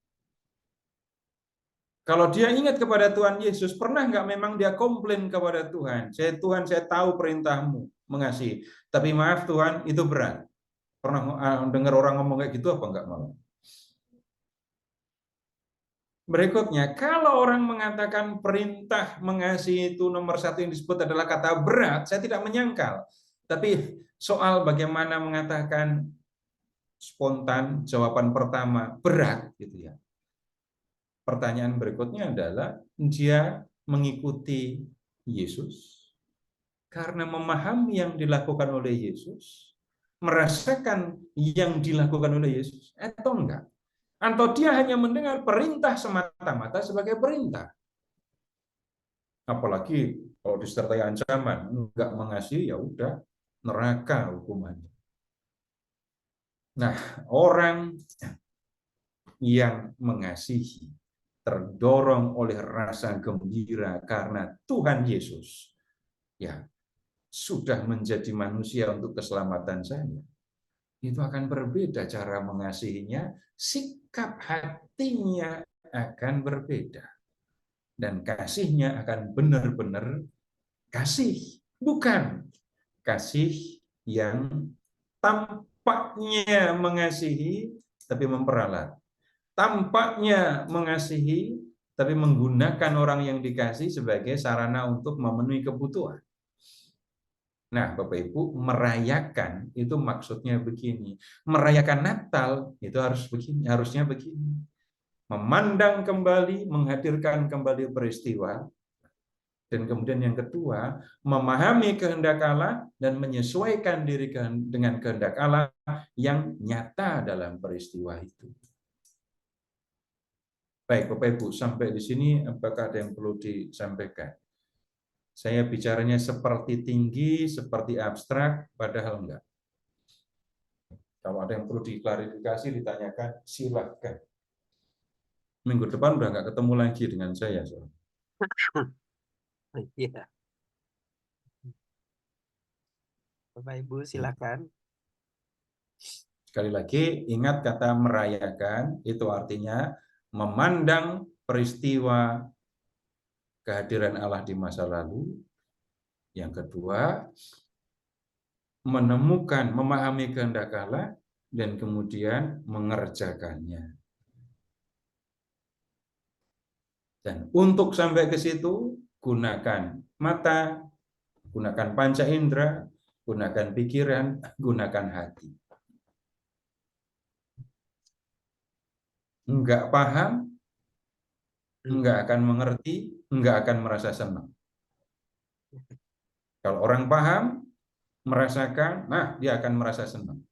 Kalau dia ingat kepada Tuhan Yesus, pernah nggak memang dia komplain kepada Tuhan? Tuhan, saya tahu perintahmu mengasihi, tapi maaf Tuhan, itu berat. Pernah dengar orang ngomong kayak gitu apa enggak malah? Berikutnya, kalau orang mengatakan perintah mengasihi itu nomor satu yang disebut adalah kata berat, saya tidak menyangkal. Tapi soal bagaimana mengatakan spontan, jawaban pertama berat, gitu ya. Pertanyaan berikutnya adalah, dia mengikuti Yesus karena memahami yang dilakukan oleh Yesus, merasakan yang dilakukan oleh Yesus, atau enggak? Atau dia hanya mendengar perintah semata-mata sebagai perintah. Apalagi kalau disertai ancaman, enggak mengasihi, ya udah, neraka hukumannya. Nah, orang yang mengasihi terdorong oleh rasa gembira karena Tuhan Yesus ya sudah menjadi manusia untuk keselamatan saya, itu akan berbeda cara mengasihinya, sikap hatinya akan berbeda, dan kasihnya akan benar-benar kasih, bukan kasih yang tampaknya mengasihi tapi memperalat. Tampaknya mengasihi, tapi menggunakan orang yang dikasih sebagai sarana untuk memenuhi kebutuhan. Nah, Bapak Ibu, merayakan itu maksudnya begini. Merayakan Natal itu harusnya begini. Memandang kembali, menghadirkan kembali peristiwa. Dan kemudian yang kedua, memahami kehendak Allah dan menyesuaikan diri dengan kehendak Allah yang nyata dalam peristiwa itu. Baik, Bapak Ibu, sampai di sini apakah ada yang perlu disampaikan? Saya bicaranya seperti tinggi, seperti abstrak, padahal enggak. Kalau ada yang perlu diklarifikasi, ditanyakan, silakan. Minggu depan udah enggak ketemu lagi dengan saya. Iya. Bapak Ibu, silakan. Sekali lagi, ingat kata merayakan, itu artinya memandang peristiwa kehadiran Allah di masa lalu. Yang kedua, menemukan, memahami kehendak Allah, dan kemudian mengerjakannya. Dan untuk sampai ke situ, gunakan mata, gunakan panca indera, gunakan pikiran, gunakan hati. Enggak paham, enggak akan mengerti, enggak akan merasa senang. Kalau orang paham, merasakan, nah dia akan merasa senang.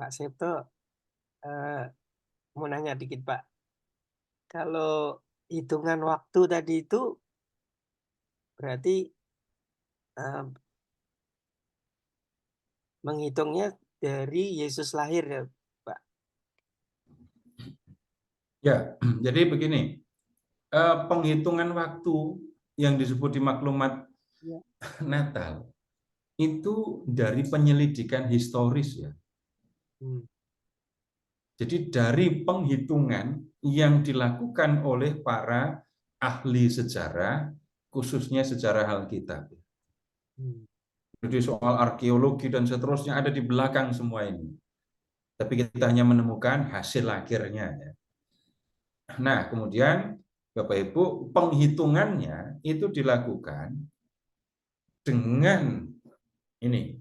Pak Septo, mau nanya dikit Pak. Kalau hitungan waktu tadi itu berarti menghitungnya dari Yesus lahir ya, Pak. Ya, jadi begini, penghitungan waktu yang disebut di maklumat Ya. Natal itu dari penyelidikan historis ya. Jadi dari penghitungan yang dilakukan oleh para ahli sejarah, khususnya sejarah Alkitab. Jadi soal arkeologi dan seterusnya ada di belakang semua ini. Tapi kita hanya menemukan hasil akhirnya. Nah, kemudian Bapak Ibu, penghitungannya itu dilakukan dengan ini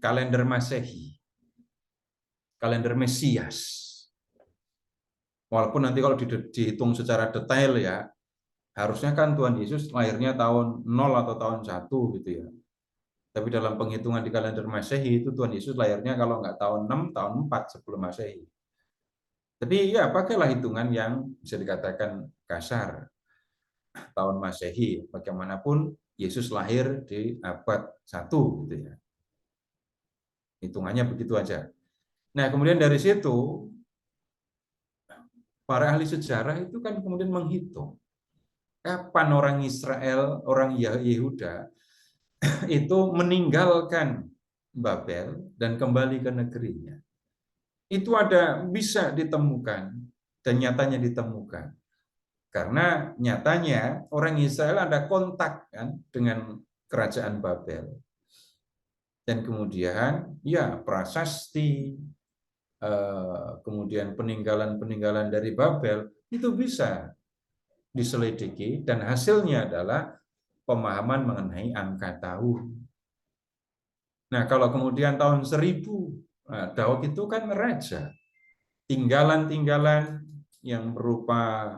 kalender Masehi, kalender Mesias. Walaupun nanti kalau dihitung secara detail ya, harusnya kan Tuhan Yesus lahirnya tahun 0 atau tahun 1 gitu ya. Tapi dalam penghitungan di kalender Masehi itu Tuhan Yesus lahirnya kalau nggak tahun 6, tahun 4 sebelum Masehi. Tapi ya pakailah hitungan yang bisa dikatakan kasar. Tahun Masehi, bagaimanapun Yesus lahir di abad 1 gitu ya. Hitungannya begitu aja. Nah, kemudian dari situ para ahli sejarah itu kan kemudian menghitung kapan orang Israel, orang Yehuda itu meninggalkan Babel dan kembali ke negerinya. Itu bisa ditemukan dan nyatanya ditemukan. Karena nyatanya orang Israel ada kontak kan dengan kerajaan Babel. Dan kemudian ya prasasti, kemudian peninggalan-peninggalan dari Babel itu bisa diselidiki dan hasilnya adalah pemahaman mengenai angka tahun. Nah, kalau kemudian tahun 1000, Daud itu kan raja. Tinggalan-tinggalan yang berupa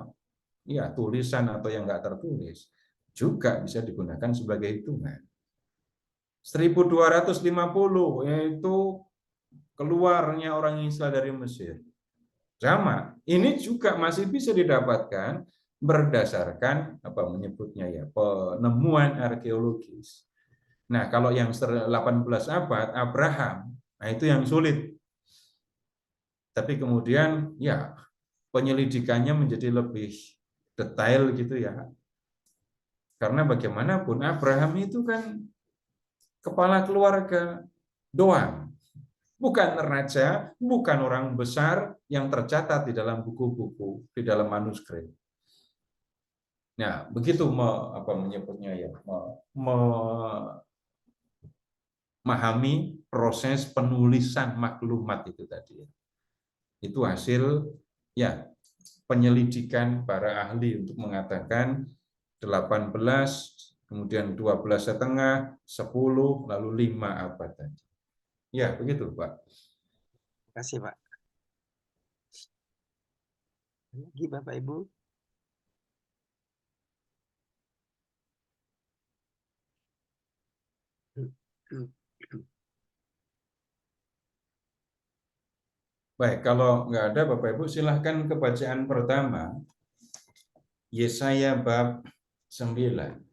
ya tulisan atau yang nggak tertulis juga bisa digunakan sebagai hitungan. 1250 yaitu keluarnya orang Israel dari Mesir. Sama, ini juga masih bisa didapatkan berdasarkan apa menyebutnya ya penemuan arkeologis. Nah, kalau yang 18 abad Abraham, nah itu yang sulit. Tapi kemudian ya penyelidikannya menjadi lebih detail gitu ya. Karena bagaimanapun Abraham itu kan kepala keluarga doang. Bukan raja, bukan orang besar yang tercatat di dalam buku-buku, di dalam manuskrip. Nah, begitu menyebutnya ya, memahami proses penulisan maklumat itu tadi. Itu hasil ya penyelidikan para ahli untuk mengatakan 18, kemudian 12,5, 10, lalu 5 abad tadi. Ya, begitu, Pak. Terima kasih, Pak. Lagi Bapak Ibu. Baik, kalau nggak ada Bapak Ibu silahkan ke bacaan pertama. Yesaya bab 9.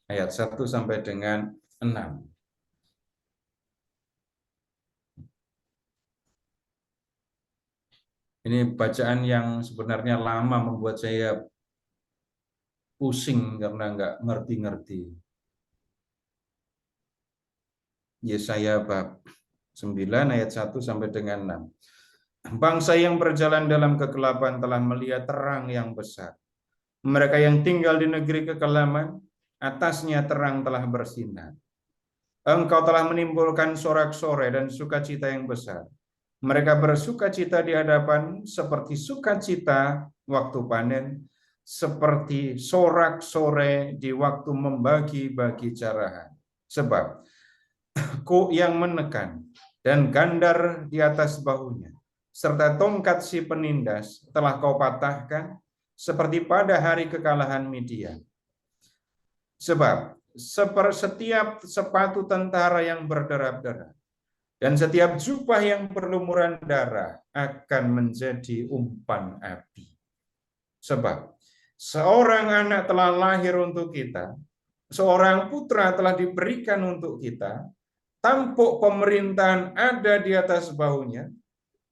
Ayat 1 sampai dengan 6. Ini bacaan yang sebenarnya lama membuat saya pusing karena nggak ngerti-ngerti. Yesaya bab 9 ayat 1 sampai dengan 6. Bangsa yang berjalan dalam kegelapan telah melihat terang yang besar. Mereka yang tinggal di negeri kekelaman, atasnya terang telah bersinar. Engkau telah menimbulkan sorak-sorai dan sukacita yang besar. Mereka bersukacita di hadapan seperti sukacita waktu panen, seperti sorak-sorai di waktu membagi-bagi carahan. Sebab kuk yang menekan dan gandar di atas bahunya, serta tongkat si penindas telah kau patahkan, seperti pada hari kekalahan Midian. Sebab setiap sepatu tentara yang berderap-derap dan setiap jubah yang berlumuran darah akan menjadi umpan api. Sebab seorang anak telah lahir untuk kita, seorang putra telah diberikan untuk kita, tampuk pemerintahan ada di atas bahunya,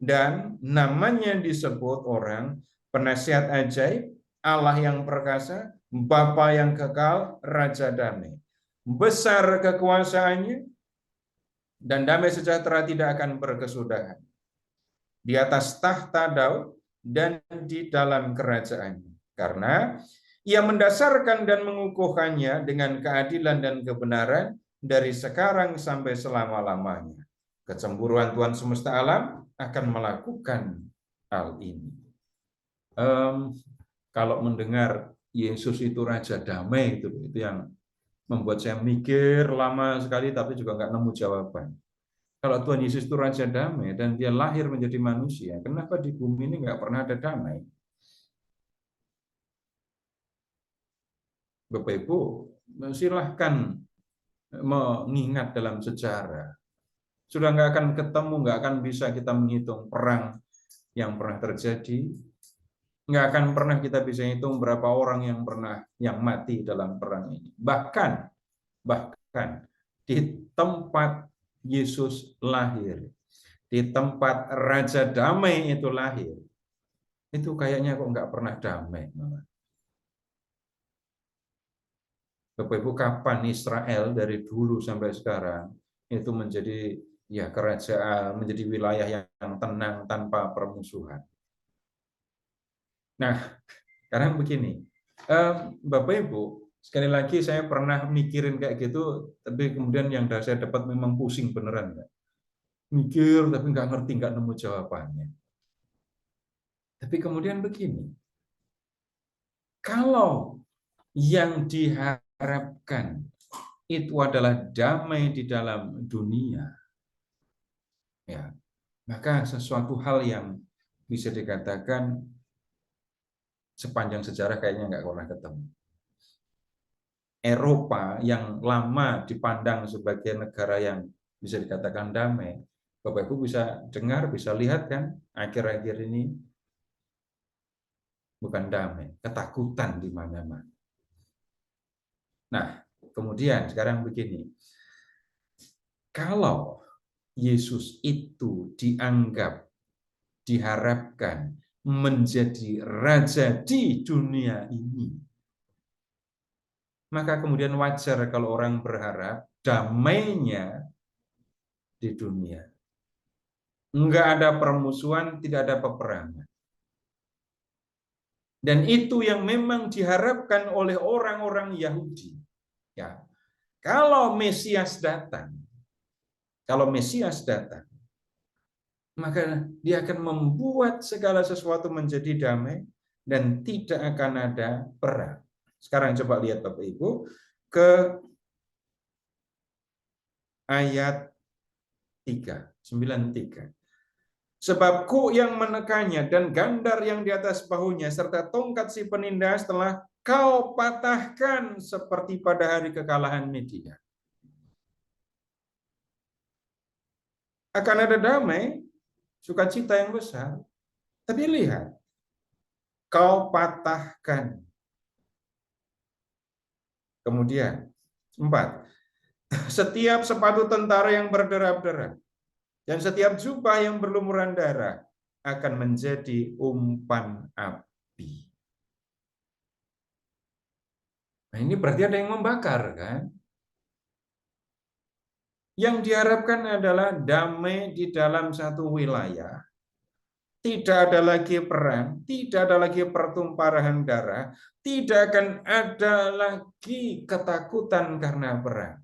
dan namanya disebut orang penasihat ajaib, Allah yang perkasa, Bapa yang kekal, Raja damai. Besar kekuasaannya, dan damai sejahtera tidak akan berkesudahan. Di atas tahta Daud dan di dalam kerajaannya. Karena ia mendasarkan dan mengukuhkannya dengan keadilan dan kebenaran dari sekarang sampai selama-lamanya. Kecemburuan Tuhan semesta alam akan melakukan hal ini. Kalau mendengar Yesus itu Raja Damai, itu yang membuat saya mikir lama sekali, tapi juga nggak nemu jawaban. Kalau Tuhan Yesus itu Raja Damai dan dia lahir menjadi manusia, kenapa di bumi ini nggak pernah ada damai? Bapak Ibu, silahkan mengingat dalam sejarah. Sudah nggak akan ketemu, nggak akan bisa kita menghitung perang yang pernah terjadi. Nggak akan pernah kita bisa hitung berapa orang yang mati dalam perang ini. Bahkan di tempat Yesus lahir, di tempat Raja Damai itu lahir, itu kayaknya kok nggak pernah damai. Bapak Ibu, kapan Israel dari dulu sampai sekarang itu menjadi kerajaan, menjadi wilayah yang tenang tanpa permusuhan? Nah, sekarang begini, Bapak Ibu, sekali lagi saya pernah mikirin kayak gitu, tapi kemudian yang saya dapat memang pusing beneran, Pak. Mikir tapi nggak ngerti, nggak nemu jawabannya. Tapi kemudian begini, kalau yang diharapkan itu adalah damai di dalam dunia, ya, maka sesuatu hal yang bisa dikatakan sepanjang sejarah kayaknya nggak pernah ketemu. Eropa yang lama dipandang sebagai negara yang bisa dikatakan damai, Bapak Ibu bisa dengar, bisa lihat kan, akhir-akhir ini bukan damai, ketakutan di mana-mana. Nah, kemudian sekarang begini, kalau Yesus itu diharapkan menjadi raja di dunia ini, maka kemudian wajar kalau orang berharap damainya di dunia. Enggak ada permusuhan, tidak ada peperangan. Dan itu yang memang diharapkan oleh orang-orang Yahudi. Ya. Kalau Mesias datang, maka dia akan membuat segala sesuatu menjadi damai dan tidak akan ada perang. Sekarang coba lihat Bapak Ibu ke ayat 93. Sebab kuk yang menekannya dan gandar yang di atas bahunya serta tongkat si penindas telah kau patahkan seperti pada hari kekalahan Media. Akan ada damai, sukacita yang besar. Tapi lihat, kau patahkan. Kemudian 4. Setiap sepatu tentara yang berderap-derap dan setiap jubah yang berlumuran darah akan menjadi umpan api. Nah, ini berarti ada yang membakar, kan? Yang diharapkan adalah damai di dalam satu wilayah. Tidak ada lagi perang, tidak ada lagi pertumpahan darah, tidak akan ada lagi ketakutan karena perang.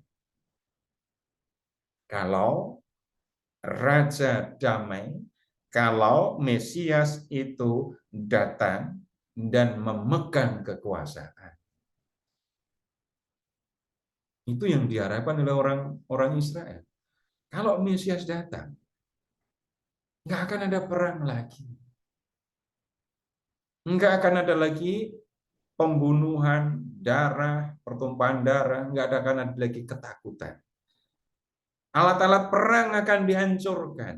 Kalau Raja Damai, kalau Mesias itu datang dan memegang kekuasaan. Itu yang diharapkan oleh orang Israel. Kalau Mesias datang, nggak akan ada perang lagi. Nggak akan ada lagi pembunuhan, darah, pertumpahan darah, nggak akan ada lagi ketakutan. Alat-alat perang akan dihancurkan.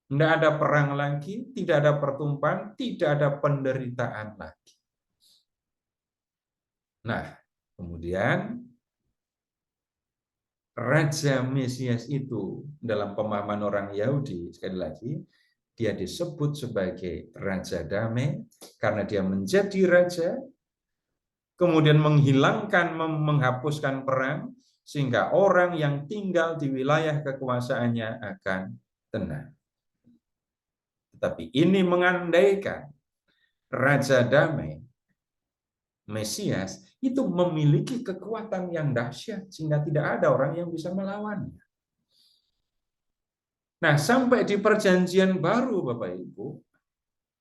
Tidak ada perang lagi, tidak ada pertumpahan, tidak ada penderitaan lagi. Nah, kemudian Raja Mesias itu dalam pemahaman orang Yahudi, sekali lagi, dia disebut sebagai Raja Damai karena dia menjadi raja, kemudian menghilangkan, menghapuskan perang, sehingga orang yang tinggal di wilayah kekuasaannya akan tenang. Tetapi ini mengandaikan Raja Damai, Mesias, itu memiliki kekuatan yang dahsyat, sehingga tidak ada orang yang bisa melawannya. Nah, sampai di perjanjian baru, Bapak Ibu,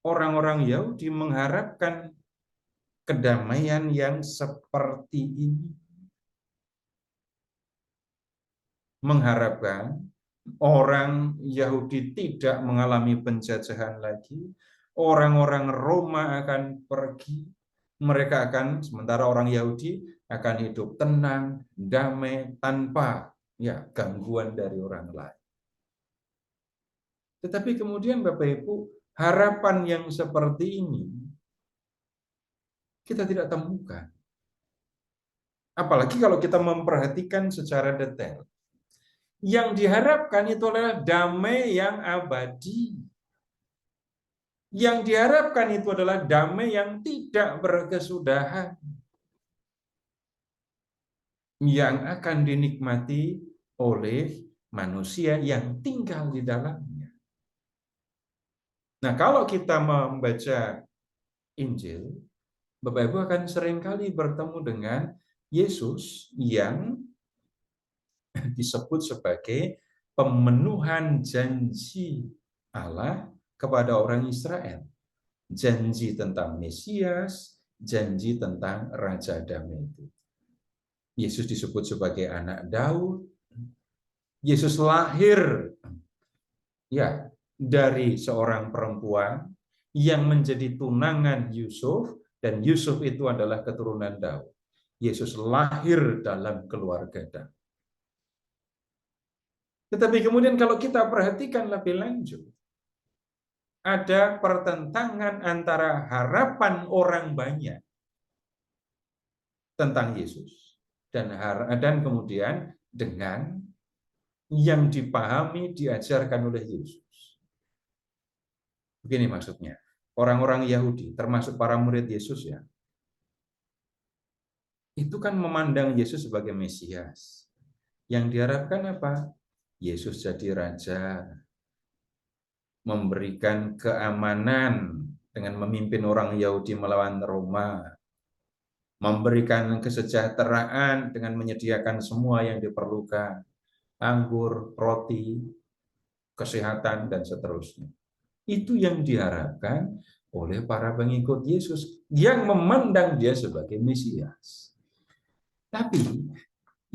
orang-orang Yahudi mengharapkan kedamaian yang seperti ini. Mengharapkan orang Yahudi tidak mengalami penjajahan lagi, orang-orang Roma akan pergi, mereka akan, sementara orang Yahudi akan hidup tenang, damai, tanpa gangguan dari orang lain. Tetapi kemudian Bapak Ibu, harapan yang seperti ini kita tidak temukan. Apalagi kalau kita memperhatikan secara detail. Yang diharapkan itu adalah damai yang abadi. Yang diharapkan itu adalah damai yang tidak berkesudahan. Yang akan dinikmati oleh manusia yang tinggal di dalamnya. Nah, kalau kita membaca Injil, Bapak Ibu akan seringkali bertemu dengan Yesus yang disebut sebagai pemenuhan janji Allah kepada orang Israel. Janji tentang Mesias, janji tentang Raja Damai itu. Yesus disebut sebagai anak Daud. Yesus lahir dari seorang perempuan yang menjadi tunangan Yusuf, dan Yusuf itu adalah keturunan Daud. Yesus lahir dalam keluarga Daud. Tetapi kemudian kalau kita perhatikan lebih lanjut, ada pertentangan antara harapan orang banyak tentang Yesus dan kemudian dengan yang dipahami, diajarkan oleh Yesus. Begini maksudnya, orang-orang Yahudi, termasuk para murid Yesus itu kan memandang Yesus sebagai Mesias. Yang diharapkan apa? Yesus jadi raja, memberikan keamanan dengan memimpin orang Yahudi melawan Roma, memberikan kesejahteraan dengan menyediakan semua yang diperlukan, anggur, roti, kesehatan, dan seterusnya. Itu yang diharapkan oleh para pengikut Yesus yang memandang dia sebagai Mesias. Tapi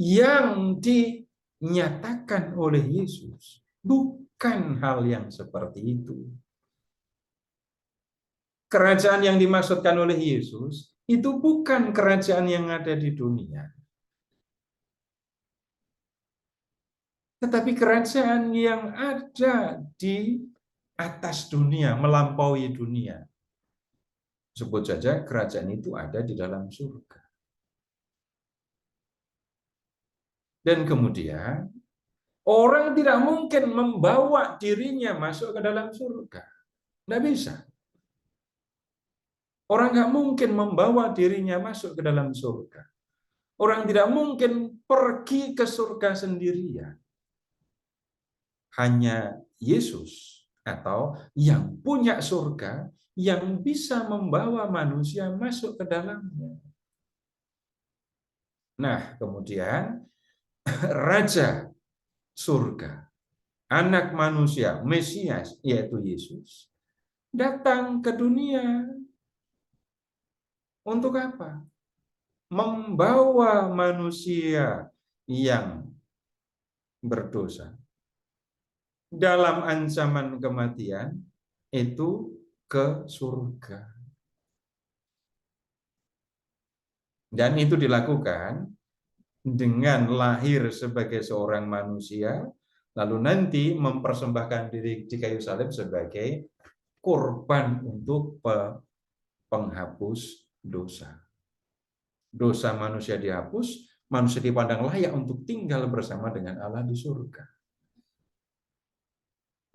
yang dinyatakan oleh Yesus bukan hal yang seperti itu. Kerajaan yang dimaksudkan oleh Yesus itu bukan kerajaan yang ada di dunia. Tetapi kerajaan yang ada di atas dunia, melampaui dunia. Sebut saja kerajaan itu ada di dalam surga. Dan kemudian orang tidak mungkin membawa dirinya masuk ke dalam surga. Tidak bisa. Orang nggak mungkin membawa dirinya masuk ke dalam surga. Orang tidak mungkin pergi ke surga sendirian. Hanya Yesus atau yang punya surga yang bisa membawa manusia masuk ke dalamnya. Nah, kemudian Raja surga, anak manusia, Mesias, yaitu Yesus, datang ke dunia. Untuk apa? Membawa manusia yang berdosa dalam ancaman kematian itu ke surga. Dan itu dilakukan dengan lahir sebagai seorang manusia, lalu nanti mempersembahkan diri di kayu salib sebagai korban untuk penghapus dosa. Dosa manusia dihapus, manusia dipandang layak untuk tinggal bersama dengan Allah di surga.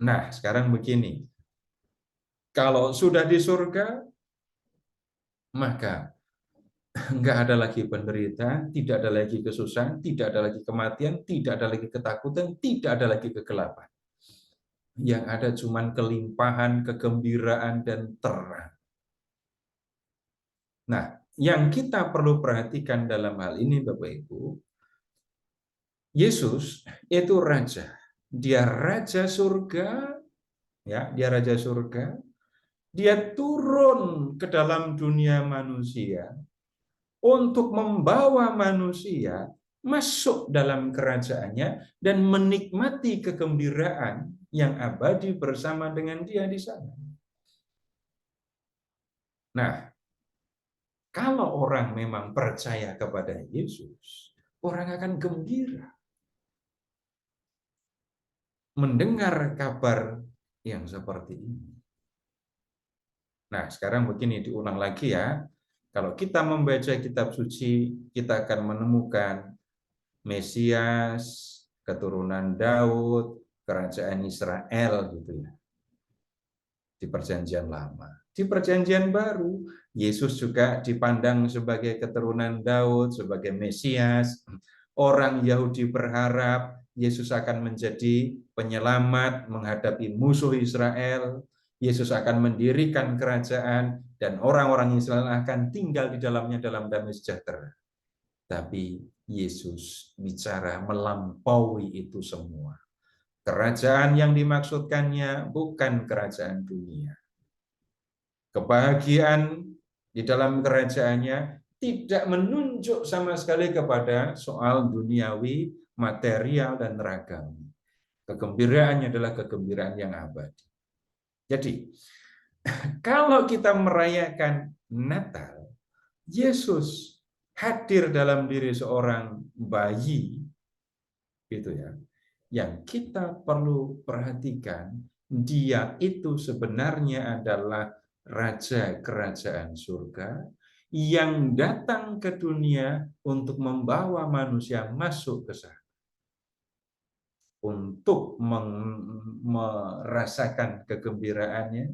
Nah, sekarang begini. Kalau sudah di surga, maka nggak ada lagi penderitaan, tidak ada lagi kesusahan, tidak ada lagi kematian, tidak ada lagi ketakutan, tidak ada lagi kegelapan. Yang ada cuman kelimpahan, kegembiraan, dan terang. Nah, yang kita perlu perhatikan dalam hal ini, Bapak Ibu, Yesus itu raja. Dia raja surga, ya, dia raja surga. Dia turun ke dalam dunia manusia untuk membawa manusia masuk dalam kerajaannya dan menikmati kegembiraan yang abadi bersama dengan dia di sana. Nah, kalau orang memang percaya kepada Yesus, orang akan gembira mendengar kabar yang seperti ini. Nah, sekarang begini, diulang lagi ya. Kalau kita membaca kitab suci, kita akan menemukan Mesias, keturunan Daud, kerajaan Israel gitu ya. Di perjanjian lama. Di perjanjian baru, Yesus juga dipandang sebagai keturunan Daud, sebagai Mesias. Orang Yahudi berharap Yesus akan menjadi penyelamat menghadapi musuh Israel. Yesus akan mendirikan kerajaan dan orang-orang Israel akan tinggal di dalamnya dalam damai sejahtera. Tapi Yesus bicara melampaui itu semua. Kerajaan yang dimaksudkannya bukan kerajaan dunia. Kebahagiaan di dalam kerajaannya tidak menunjuk sama sekali kepada soal duniawi, material, dan ragam. Kegembiraannya adalah kegembiraan yang abadi. Jadi, kalau kita merayakan Natal, Yesus hadir dalam diri seorang bayi, gitu ya. Yang kita perlu perhatikan, dia itu sebenarnya adalah raja kerajaan surga yang datang ke dunia untuk membawa manusia masuk ke sana. Untuk merasakan kegembiraannya,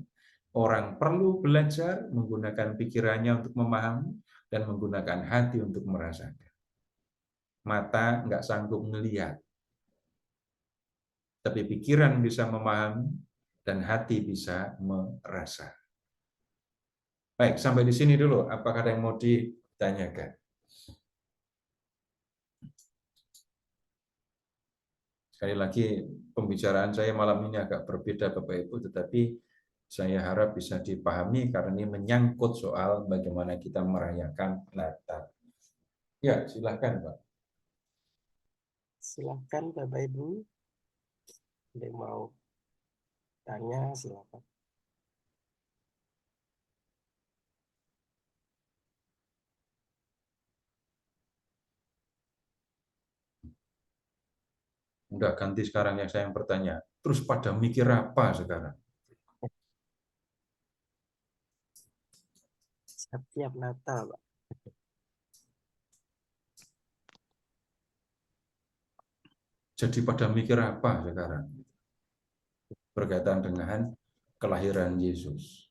orang perlu belajar menggunakan pikirannya untuk memahami dan menggunakan hati untuk merasakan. Mata nggak sanggup melihat, tapi pikiran bisa memahami dan hati bisa merasa. Baik, sampai di sini dulu. Apakah ada yang mau ditanyakan? Sekali lagi, pembicaraan saya malam ini agak berbeda, Bapak Ibu, tetapi saya harap bisa dipahami karena ini menyangkut soal bagaimana kita merayakan Natal. Ya, silakan, Pak. Silakan Bapak Ibu. Ada yang mau tanya, silakan. Udah ganti sekarang yang saya yang bertanya. Terus pada mikir apa sekarang? Setiap Natal, Pak. Jadi pada mikir apa sekarang? Berkaitan dengan kelahiran Yesus.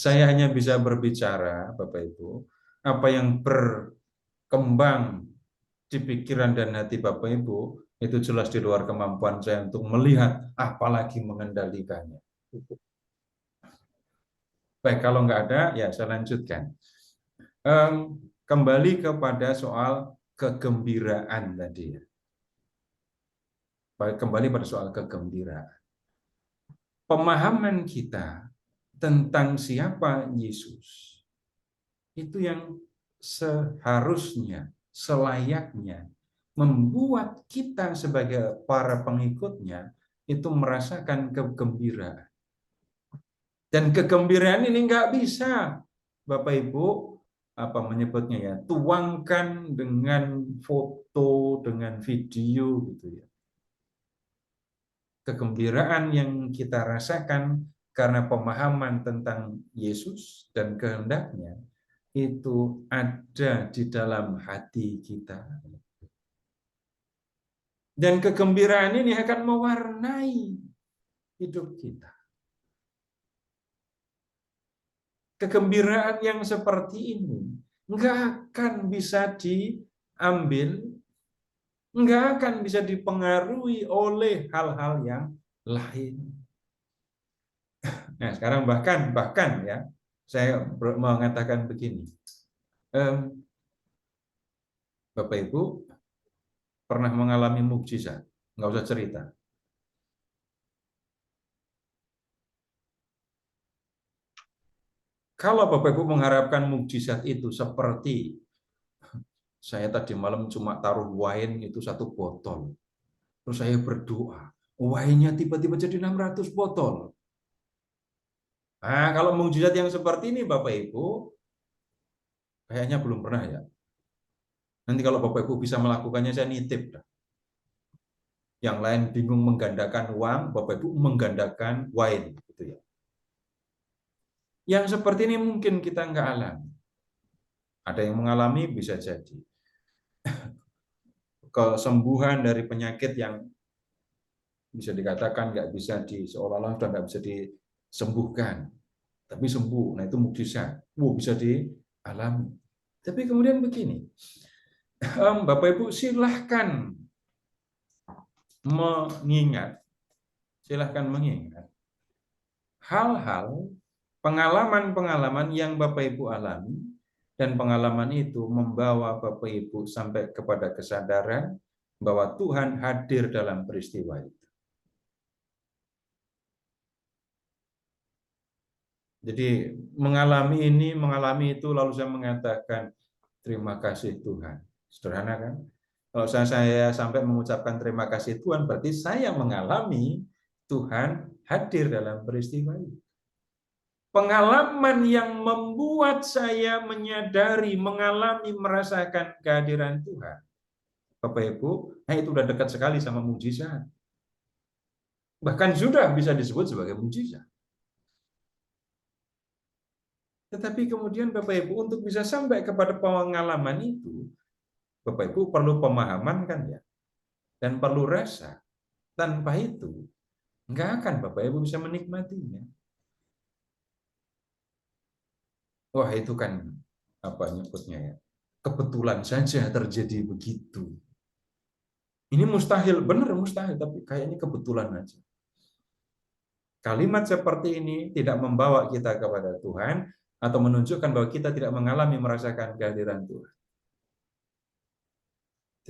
Saya hanya bisa berbicara, Bapak Ibu, apa yang berkembang di pikiran dan hati Bapak Ibu, itu jelas di luar kemampuan saya untuk melihat, apalagi mengendalikannya. Baik, kalau nggak ada, ya saya lanjutkan. Kembali kepada soal kegembiraan tadi. Kembali pada soal kegembiraan. Pemahaman kita tentang siapa Yesus, itu yang seharusnya, selayaknya membuat kita sebagai para pengikutnya itu merasakan kegembiraan. Dan kegembiraan ini nggak bisa, Bapak Ibu, menyebutnya ya, tuangkan dengan foto, dengan video gitu ya. Kegembiraan yang kita rasakan karena pemahaman tentang Yesus dan kehendaknya itu ada di dalam hati kita. Dan kegembiraan ini akan mewarnai hidup kita. Kegembiraan yang seperti ini nggak akan bisa diambil, nggak akan bisa dipengaruhi oleh hal-hal yang lain. Nah, sekarang bahkan ya, saya mengatakan begini, Bapak Ibu pernah mengalami mukjizat, nggak usah cerita. Kalau Bapak Ibu mengharapkan mukjizat itu seperti saya tadi malam cuma taruh wine itu 1 botol, terus saya berdoa, wine-nya tiba-tiba jadi 600 botol. Nah, kalau mukjizat yang seperti ini Bapak Ibu, kayaknya belum pernah ya. Nanti kalau Bapak Ibu bisa melakukannya, saya nitip. Yang lain bingung menggandakan uang, Bapak Ibu menggandakan wine. Gitu ya. Yang seperti ini mungkin kita nggak alami. Ada yang mengalami, bisa jadi. Kesembuhan dari penyakit yang bisa dikatakan nggak bisa seolah-olah sudah nggak bisa disembuhkan. Tapi sembuh, nah itu mukjizat. Bisa dialami. Tapi kemudian begini, Bapak Ibu silahkan mengingat hal-hal, pengalaman-pengalaman yang Bapak Ibu alami, dan pengalaman itu membawa Bapak Ibu sampai kepada kesadaran bahwa Tuhan hadir dalam peristiwa itu. Jadi mengalami itu, lalu saya mengatakan terima kasih Tuhan. Sederhana kan? Kalau saya sampai mengucapkan terima kasih Tuhan, berarti saya mengalami Tuhan hadir dalam peristiwa itu. Pengalaman yang membuat saya menyadari, mengalami, merasakan kehadiran Tuhan. Bapak Ibu, itu udah dekat sekali sama mukjizat. Bahkan sudah bisa disebut sebagai mukjizat. Tetapi kemudian Bapak Ibu untuk bisa sampai kepada pengalaman itu, Bapak Ibu perlu pemahaman kan ya, dan perlu rasa. Tanpa itu, nggak akan Bapak Ibu bisa menikmatinya. Wah itu kan apa nyebutnya ya, kebetulan saja terjadi begitu. Ini mustahil, benar mustahil, tapi kayaknya kebetulan aja. Kalimat seperti ini tidak membawa kita kepada Tuhan atau menunjukkan bahwa kita tidak mengalami merasakan kehadiran Tuhan.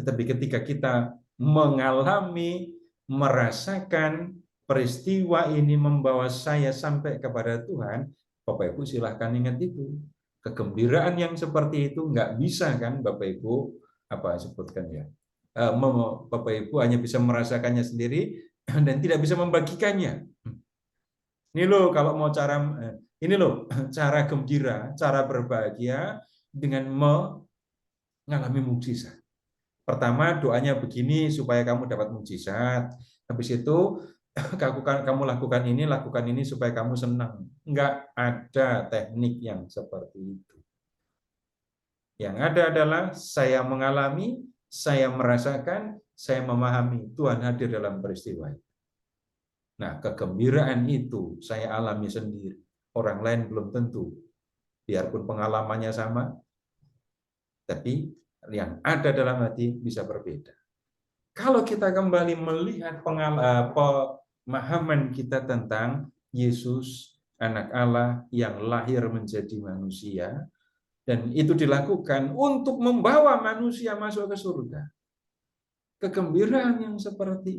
Tetapi ketika kita mengalami, merasakan peristiwa ini membawa saya sampai kepada Tuhan, Bapak Ibu silahkan ingat itu. Kegembiraan yang seperti itu nggak bisa kan Bapak Ibu sebutkan ya. Bapak Ibu hanya bisa merasakannya sendiri dan tidak bisa membagikannya. Ini loh kalau mau cara gembira, cara berbahagia dengan mengalami mukjizat. Pertama doanya begini supaya kamu dapat mukjizat. Habis itu kamu lakukan ini supaya kamu senang. Enggak ada teknik yang seperti itu. Yang ada adalah saya mengalami, saya merasakan, saya memahami Tuhan hadir dalam peristiwa itu. Nah, kegembiraan itu saya alami sendiri. Orang lain belum tentu. Biarpun pengalamannya sama, tapi yang ada dalam hati bisa berbeda. Kalau kita kembali melihat pemahaman kita tentang Yesus, anak Allah yang lahir menjadi manusia, dan itu dilakukan untuk membawa manusia masuk ke surga. Kegembiraan yang seperti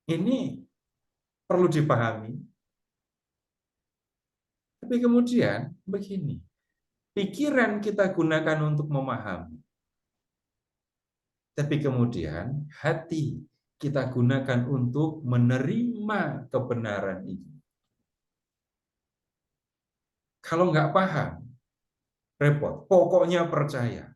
ini perlu dipahami. Tapi kemudian begini, pikiran kita gunakan untuk memahami. Tapi kemudian hati kita gunakan untuk menerima kebenaran ini. Kalau nggak paham, repot. Pokoknya percaya.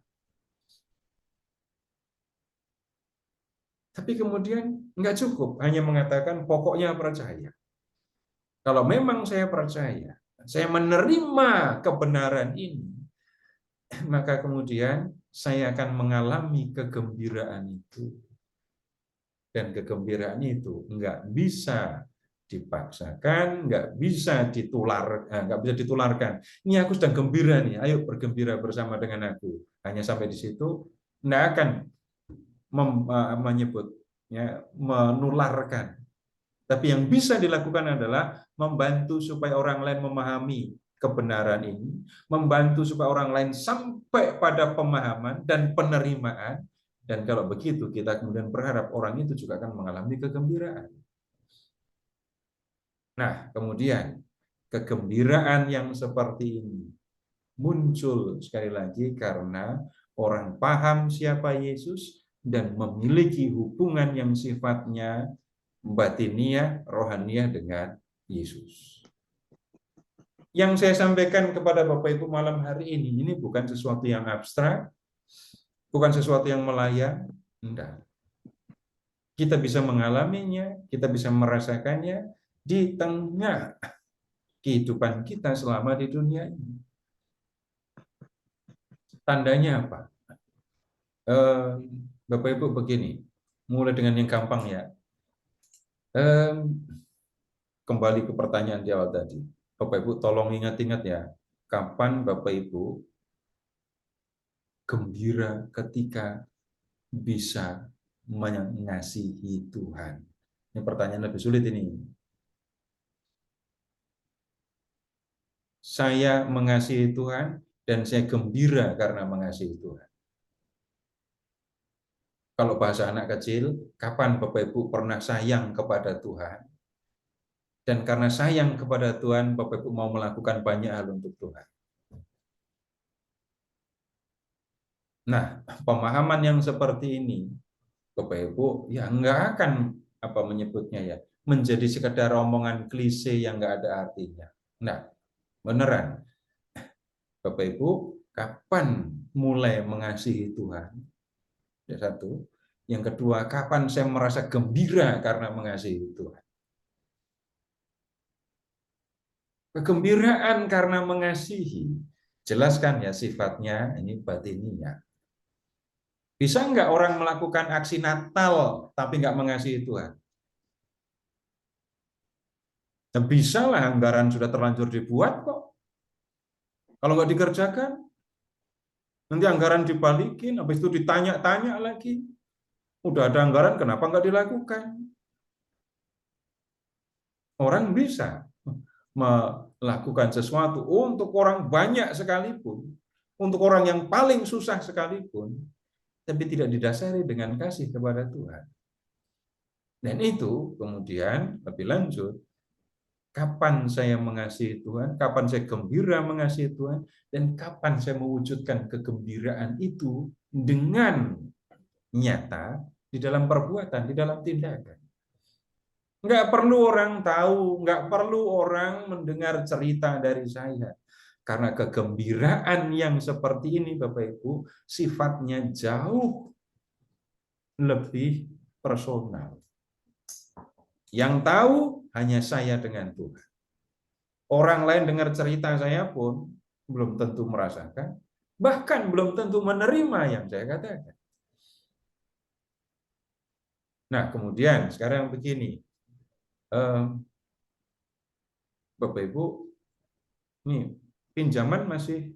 Tapi kemudian nggak cukup hanya mengatakan pokoknya percaya. Kalau memang saya percaya, saya menerima kebenaran ini, maka kemudian saya akan mengalami kegembiraan itu. Dan kegembiraan itu nggak bisa dipaksakan, nggak bisa ditularkan. Ini aku sedang gembira nih, ayo bergembira bersama dengan aku. Hanya sampai di situ, nggak akan menularkan. Tapi yang bisa dilakukan adalah membantu supaya orang lain memahami kebenaran ini, membantu supaya orang lain sampai pada pemahaman dan penerimaan. Dan kalau begitu, kita kemudian berharap orang itu juga akan mengalami kegembiraan. Nah, kemudian kegembiraan yang seperti ini muncul sekali lagi karena orang paham siapa Yesus dan memiliki hubungan yang sifatnya batiniah, rohaniah dengan Yesus. Yang saya sampaikan kepada Bapak Ibu malam hari ini bukan sesuatu yang abstrak, bukan sesuatu yang melayang, enggak. Kita bisa mengalaminya, kita bisa merasakannya di tengah kehidupan kita selama di dunia ini. Tandanya apa? Bapak Ibu begini, mulai dengan yang gampang ya. Kembali ke pertanyaan di awal tadi. Bapak Ibu tolong ingat-ingat ya, kapan Bapak Ibu gembira ketika bisa mengasihi Tuhan? Ini pertanyaan lebih sulit ini. Saya mengasihi Tuhan dan saya gembira karena mengasihi Tuhan. Kalau bahasa anak kecil, kapan Bapak Ibu pernah sayang kepada Tuhan? Dan karena sayang kepada Tuhan, Bapak Ibu mau melakukan banyak hal untuk Tuhan. Nah, pemahaman yang seperti ini, Bapak Ibu, ya nggak akan menyebutnya ya, menjadi sekedar omongan klise yang nggak ada artinya. Nah, beneran, Bapak Ibu, kapan mulai mengasihi Tuhan? Ya, satu. Yang kedua, kapan saya merasa gembira karena mengasihi Tuhan? Kegembiraan karena mengasihi, jelaskan ya sifatnya ini batiniah. Bisa nggak orang melakukan aksi Natal tapi nggak mengasihi Tuhan? Dan bisa lah, anggaran sudah terlanjur dibuat kok. Kalau nggak dikerjakan, nanti anggaran dibalikin, habis itu ditanya-tanya lagi. Udah ada anggaran, kenapa nggak dilakukan? Orang bisa melakukan sesuatu untuk orang banyak sekalipun, untuk orang yang paling susah sekalipun, tapi tidak didasari dengan kasih kepada Tuhan. Dan itu kemudian lebih lanjut, kapan saya mengasihi Tuhan, kapan saya gembira mengasihi Tuhan, dan kapan saya mewujudkan kegembiraan itu dengan nyata di dalam perbuatan, di dalam tindakan. Nggak perlu orang tahu, nggak perlu orang mendengar cerita dari saya. Karena kegembiraan yang seperti ini, Bapak Ibu, sifatnya jauh lebih personal. Yang tahu hanya saya dengan Tuhan. Orang lain dengar cerita saya pun belum tentu merasakan, bahkan belum tentu menerima yang saya katakan. Nah, kemudian sekarang begini. Bapak Ibu, nih pinjaman masih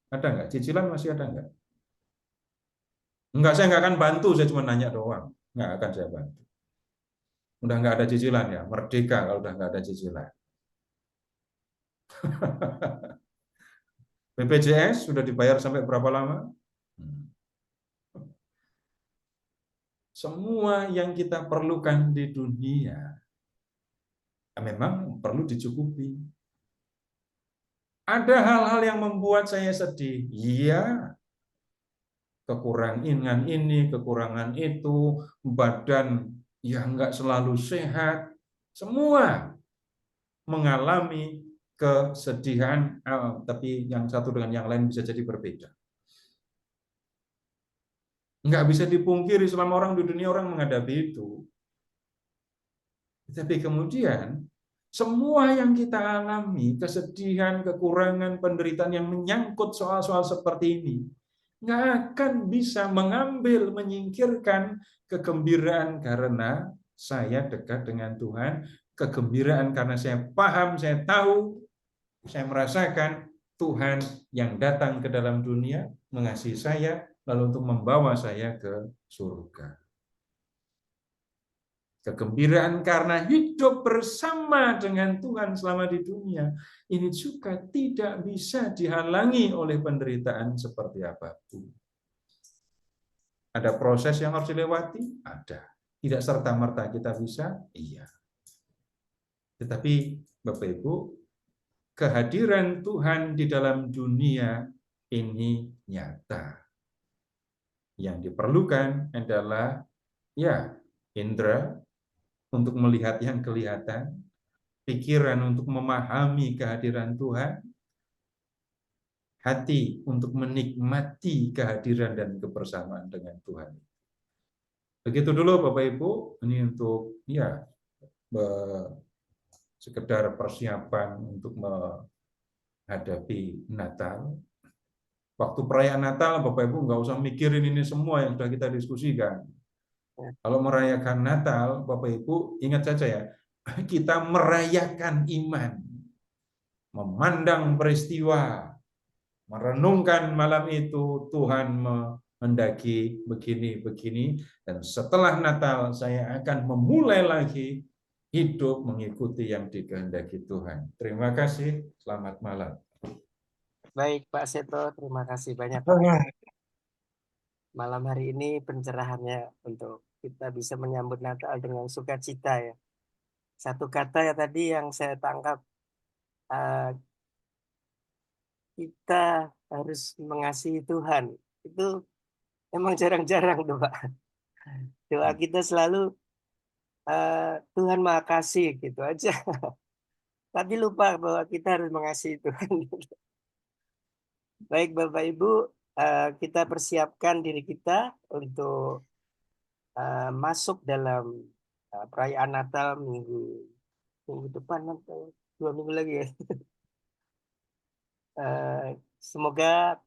ada nggak? Cicilan masih ada nggak? Enggak, saya nggak akan bantu, saya cuma nanya doang. Nggak akan saya bantu. Udah nggak ada cicilan ya, merdeka kalau udah nggak ada cicilan. BPJS sudah dibayar sampai berapa lama? Semua yang kita perlukan di dunia memang perlu dicukupi. Ada hal-hal yang membuat saya sedih. Iya. kekurangan ini, kekurangan itu, badan yang nggak selalu sehat, semua mengalami kesedihan, tapi yang satu dengan yang lain bisa jadi berbeda. Nggak bisa dipungkiri selama orang di dunia orang menghadapi itu. Tapi kemudian semua yang kita alami, kesedihan, kekurangan, penderitaan yang menyangkut soal-soal seperti ini, nggak akan bisa mengambil, menyingkirkan kegembiraan karena saya dekat dengan Tuhan, kegembiraan karena saya paham, saya tahu, saya merasakan Tuhan yang datang ke dalam dunia, mengasihi saya, lalu untuk membawa saya ke surga. Kegembiraan karena hidup bersama dengan Tuhan selama di dunia, ini juga tidak bisa dihalangi oleh penderitaan seperti apapun. Ada proses yang harus dilewati? Ada. Tidak serta-merta kita bisa? Iya. Tetapi Bapak Ibu, kehadiran Tuhan di dalam dunia ini nyata. Yang diperlukan adalah indera untuk melihat yang kelihatan, pikiran untuk memahami kehadiran Tuhan, hati untuk menikmati kehadiran dan kebersamaan dengan Tuhan. Begitu dulu Bapak Ibu, ini untuk sekedar persiapan untuk menghadapi Natal. Waktu perayaan Natal Bapak Ibu nggak usah mikirin ini semua yang sudah kita diskusikan. Kalau merayakan Natal, Bapak Ibu ingat saja ya, kita merayakan iman, memandang peristiwa, merenungkan malam itu Tuhan menghendaki begini, dan setelah Natal saya akan memulai lagi hidup mengikuti yang dikehendaki Tuhan. Terima kasih, selamat malam. Baik Pak Seto, terima kasih banyak. Malam hari ini pencerahannya untuk kita bisa menyambut Natal dengan sukacita ya. Satu kata ya tadi yang saya tangkap, kita harus mengasihi Tuhan. Itu emang jarang-jarang tuh Pak. Doa kita selalu Tuhan Maha Kasih gitu aja. Tapi lupa bahwa kita harus mengasihi Tuhan. Baik Bapak Ibu, kita persiapkan diri kita untuk masuk dalam perayaan Natal minggu depan, 2 minggu lagi ya. Semoga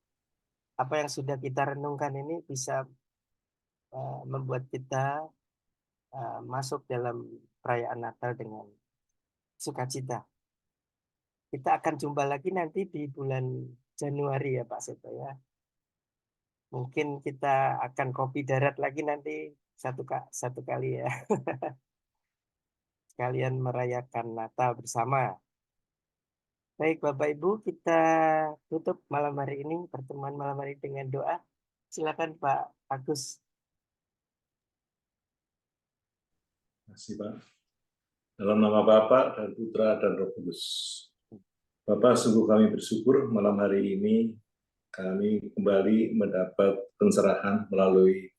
apa yang sudah kita renungkan ini bisa membuat kita masuk dalam perayaan Natal dengan sukacita. Kita akan jumpa lagi nanti di bulan Januari ya Pak Seto ya. Mungkin kita akan kopi darat lagi nanti satu kali ya. Sekalian merayakan Natal bersama. Baik Bapak Ibu, kita tutup malam hari ini, pertemuan malam hari dengan doa. Silakan Pak Agus. Terima kasih Pak. Dalam nama Bapa dan Putra dan Roh Kudus. Bapak, sungguh kami bersyukur malam hari ini kami kembali mendapat pencerahan melalui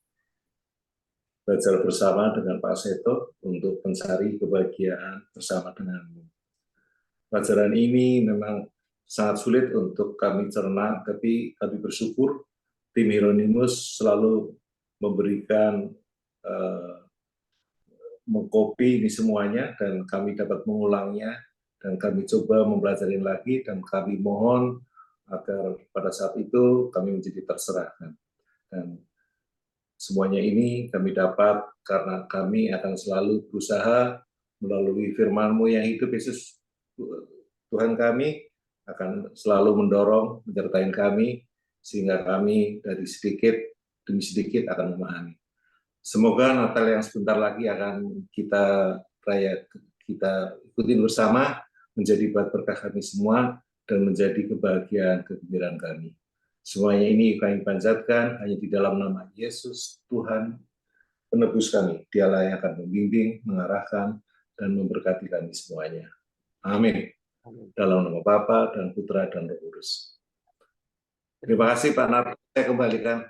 belajar bersama dengan Pak Seto untuk mencari kebahagiaan bersama denganmu. Pelajaran ini memang sangat sulit untuk kami cerna, tapi kami bersyukur tim Hieronymus selalu memberikan mengkopi ini semuanya dan kami dapat mengulangnya dan kami coba mempelajari lagi dan kami mohon agar pada saat itu kami menjadi terserahkan. Dan semuanya ini kami dapat karena kami akan selalu berusaha melalui firman-Mu yang hidup, Yesus Tuhan kami akan selalu mendorong, menyertai kami sehingga kami dari sedikit demi sedikit akan memahami. Semoga Natal yang sebentar lagi akan kita ikutin bersama menjadi berkah kami semua dan menjadi kebahagiaan kegembiraan kami. Semuanya ini kami panjatkan hanya di dalam nama Yesus Tuhan penebus kami. Dialah yang akan membimbing, mengarahkan dan memberkati kami semuanya. Amin. Dalam nama Bapa dan Putra dan Roh Kudus. Terima kasih Pak Nato. Saya kembalikan.